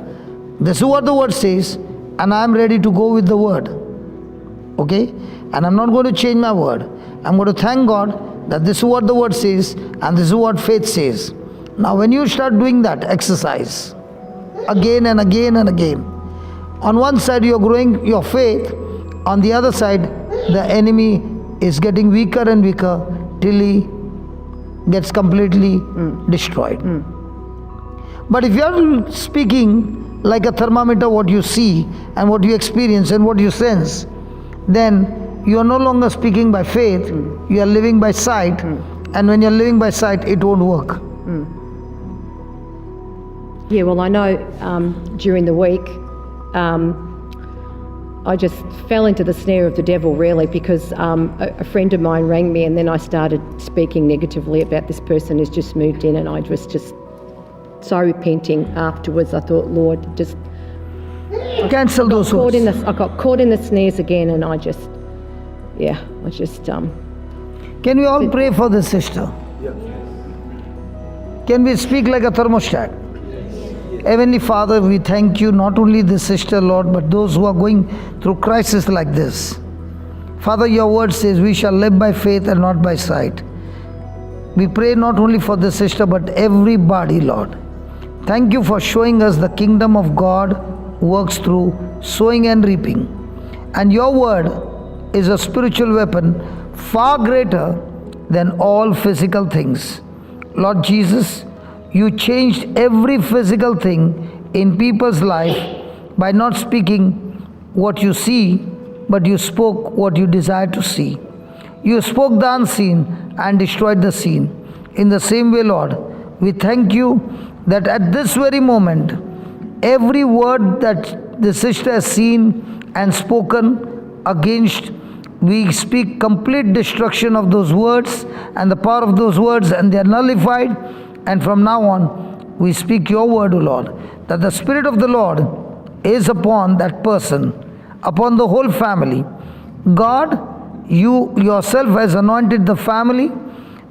this is what the word says, and I am ready to go with the word. Okay? And I'm not going to change my word. I'm going to thank God that this is what the word says and this is what faith says. Now when you start doing that exercise again and again and again, on one side you are growing your faith, on the other side the enemy is getting weaker and weaker till he gets completely destroyed. But if you are speaking like a thermometer, what you see and what you experience and what you sense, then you are no longer speaking by faith, you are living by sight, and when you are living by sight, it won't work. Yeah, well, I know during the week I just fell into the snare of the devil, really, because a friend of mine rang me and then I started speaking negatively about this person who's just moved in, and I was just so repenting afterwards. I thought, Lord, just Cancel those words. I got caught in the snares again, and I just Can we all pray for this sister? Can we speak like a thermostat? Heavenly Father, we thank you, not only this sister, Lord, but those who are going through crisis like this. Father, your word says we shall live by faith and not by sight. We pray not only for this sister, but everybody, Lord. Thank you for showing us the kingdom of God works through sowing and reaping. And your word is a spiritual weapon far greater than all physical things. Lord Jesus, you changed every physical thing in people's life by not speaking what you see, but you spoke what you desire to see. You spoke the unseen and destroyed the seen. In the same way, Lord, we thank you that at this very moment, every word that the sister has seen and spoken against, we speak complete destruction of those words and the power of those words, and they are nullified. And from now on, we speak your word, O Lord, that the Spirit of the Lord is upon that person, upon the whole family. God, you yourself has anointed the family.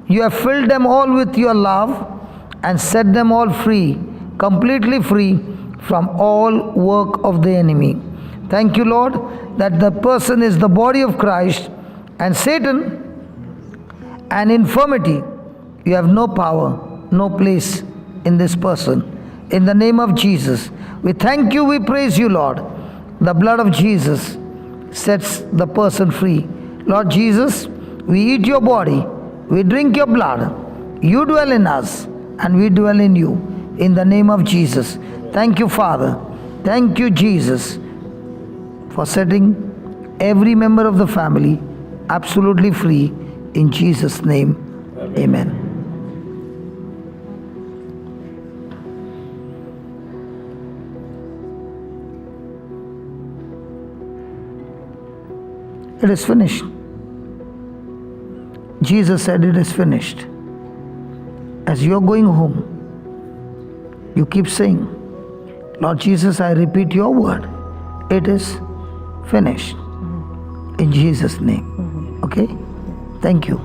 You have filled them all with your love and set them all free, completely free from all work of the enemy. Thank you, Lord, that the person is the body of Christ, and Satan and infirmity, you have no power, no place in this person. In the name of Jesus, we thank you, we praise you, Lord. The blood of Jesus sets the person free. Lord Jesus, we eat your body, we drink your blood. You dwell in us and we dwell in you. In the name of Jesus. Thank you, Father. Thank you, Jesus, for setting every member of the family absolutely free. In Jesus' name, amen. It is finished. Jesus said it is finished. As you are going home, you keep saying, Lord Jesus, I repeat your word. It is finished. In Jesus' name. Okay? Thank you.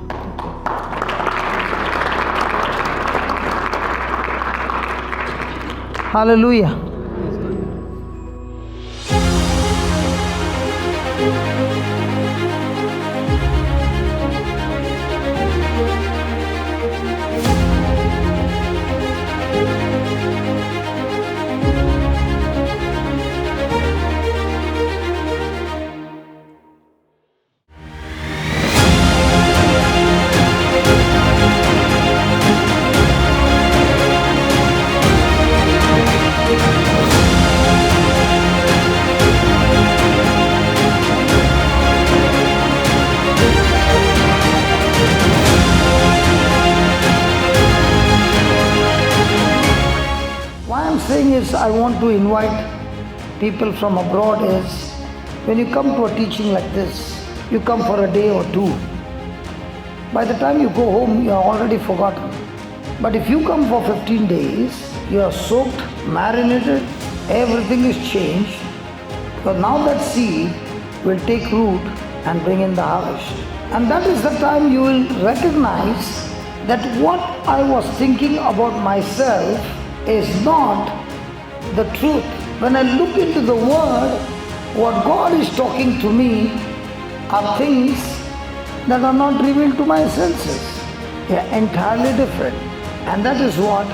Hallelujah. I want to invite people from abroad is When you come to a teaching like this, you come for a day or two. By the time you go home, you are already forgotten. But if you come for 15 days, you are soaked, marinated, everything is changed. Because now that seed will take root and bring in the harvest. And that is the time you will recognize that what I was thinking about myself is not the truth. When I look into the Word, what God is talking to me are things that are not revealed to my senses. They are entirely different. And that is what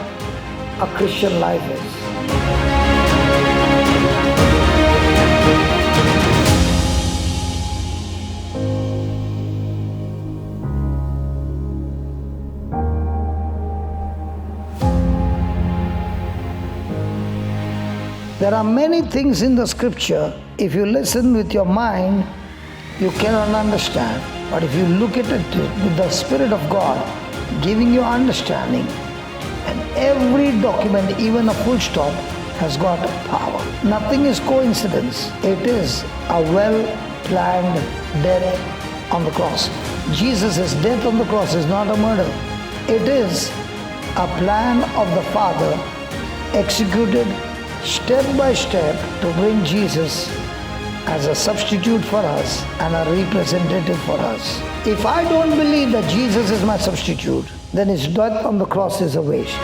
a Christian life is. There are many things in the scripture, if you listen with your mind, you cannot understand. But if you look at it with the Spirit of God, giving you understanding, and every document, even a full stop, has got power. Nothing is coincidence. It is a well-planned death on the cross. Jesus' death on the cross is not a murder. It is a plan of the Father executed step by step to bring Jesus as a substitute for us and a representative for us. If I don't believe that Jesus is my substitute, then his death on the cross is a waste.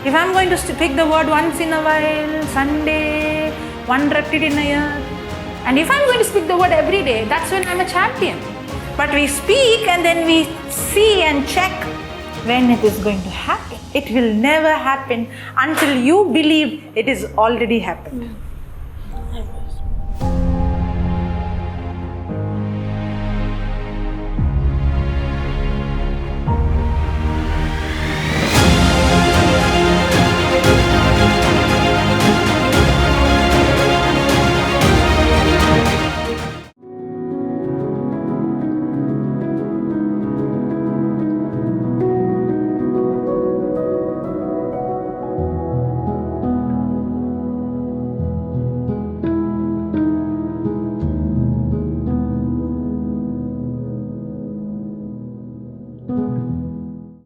If I'm going to speak the word once in a while, Sunday, one repeat in a year, and if I'm going to speak the word every day, that's when I'm a champion. But we speak and then we see and check when it is going to happen. It will never happen until you believe it is already happened.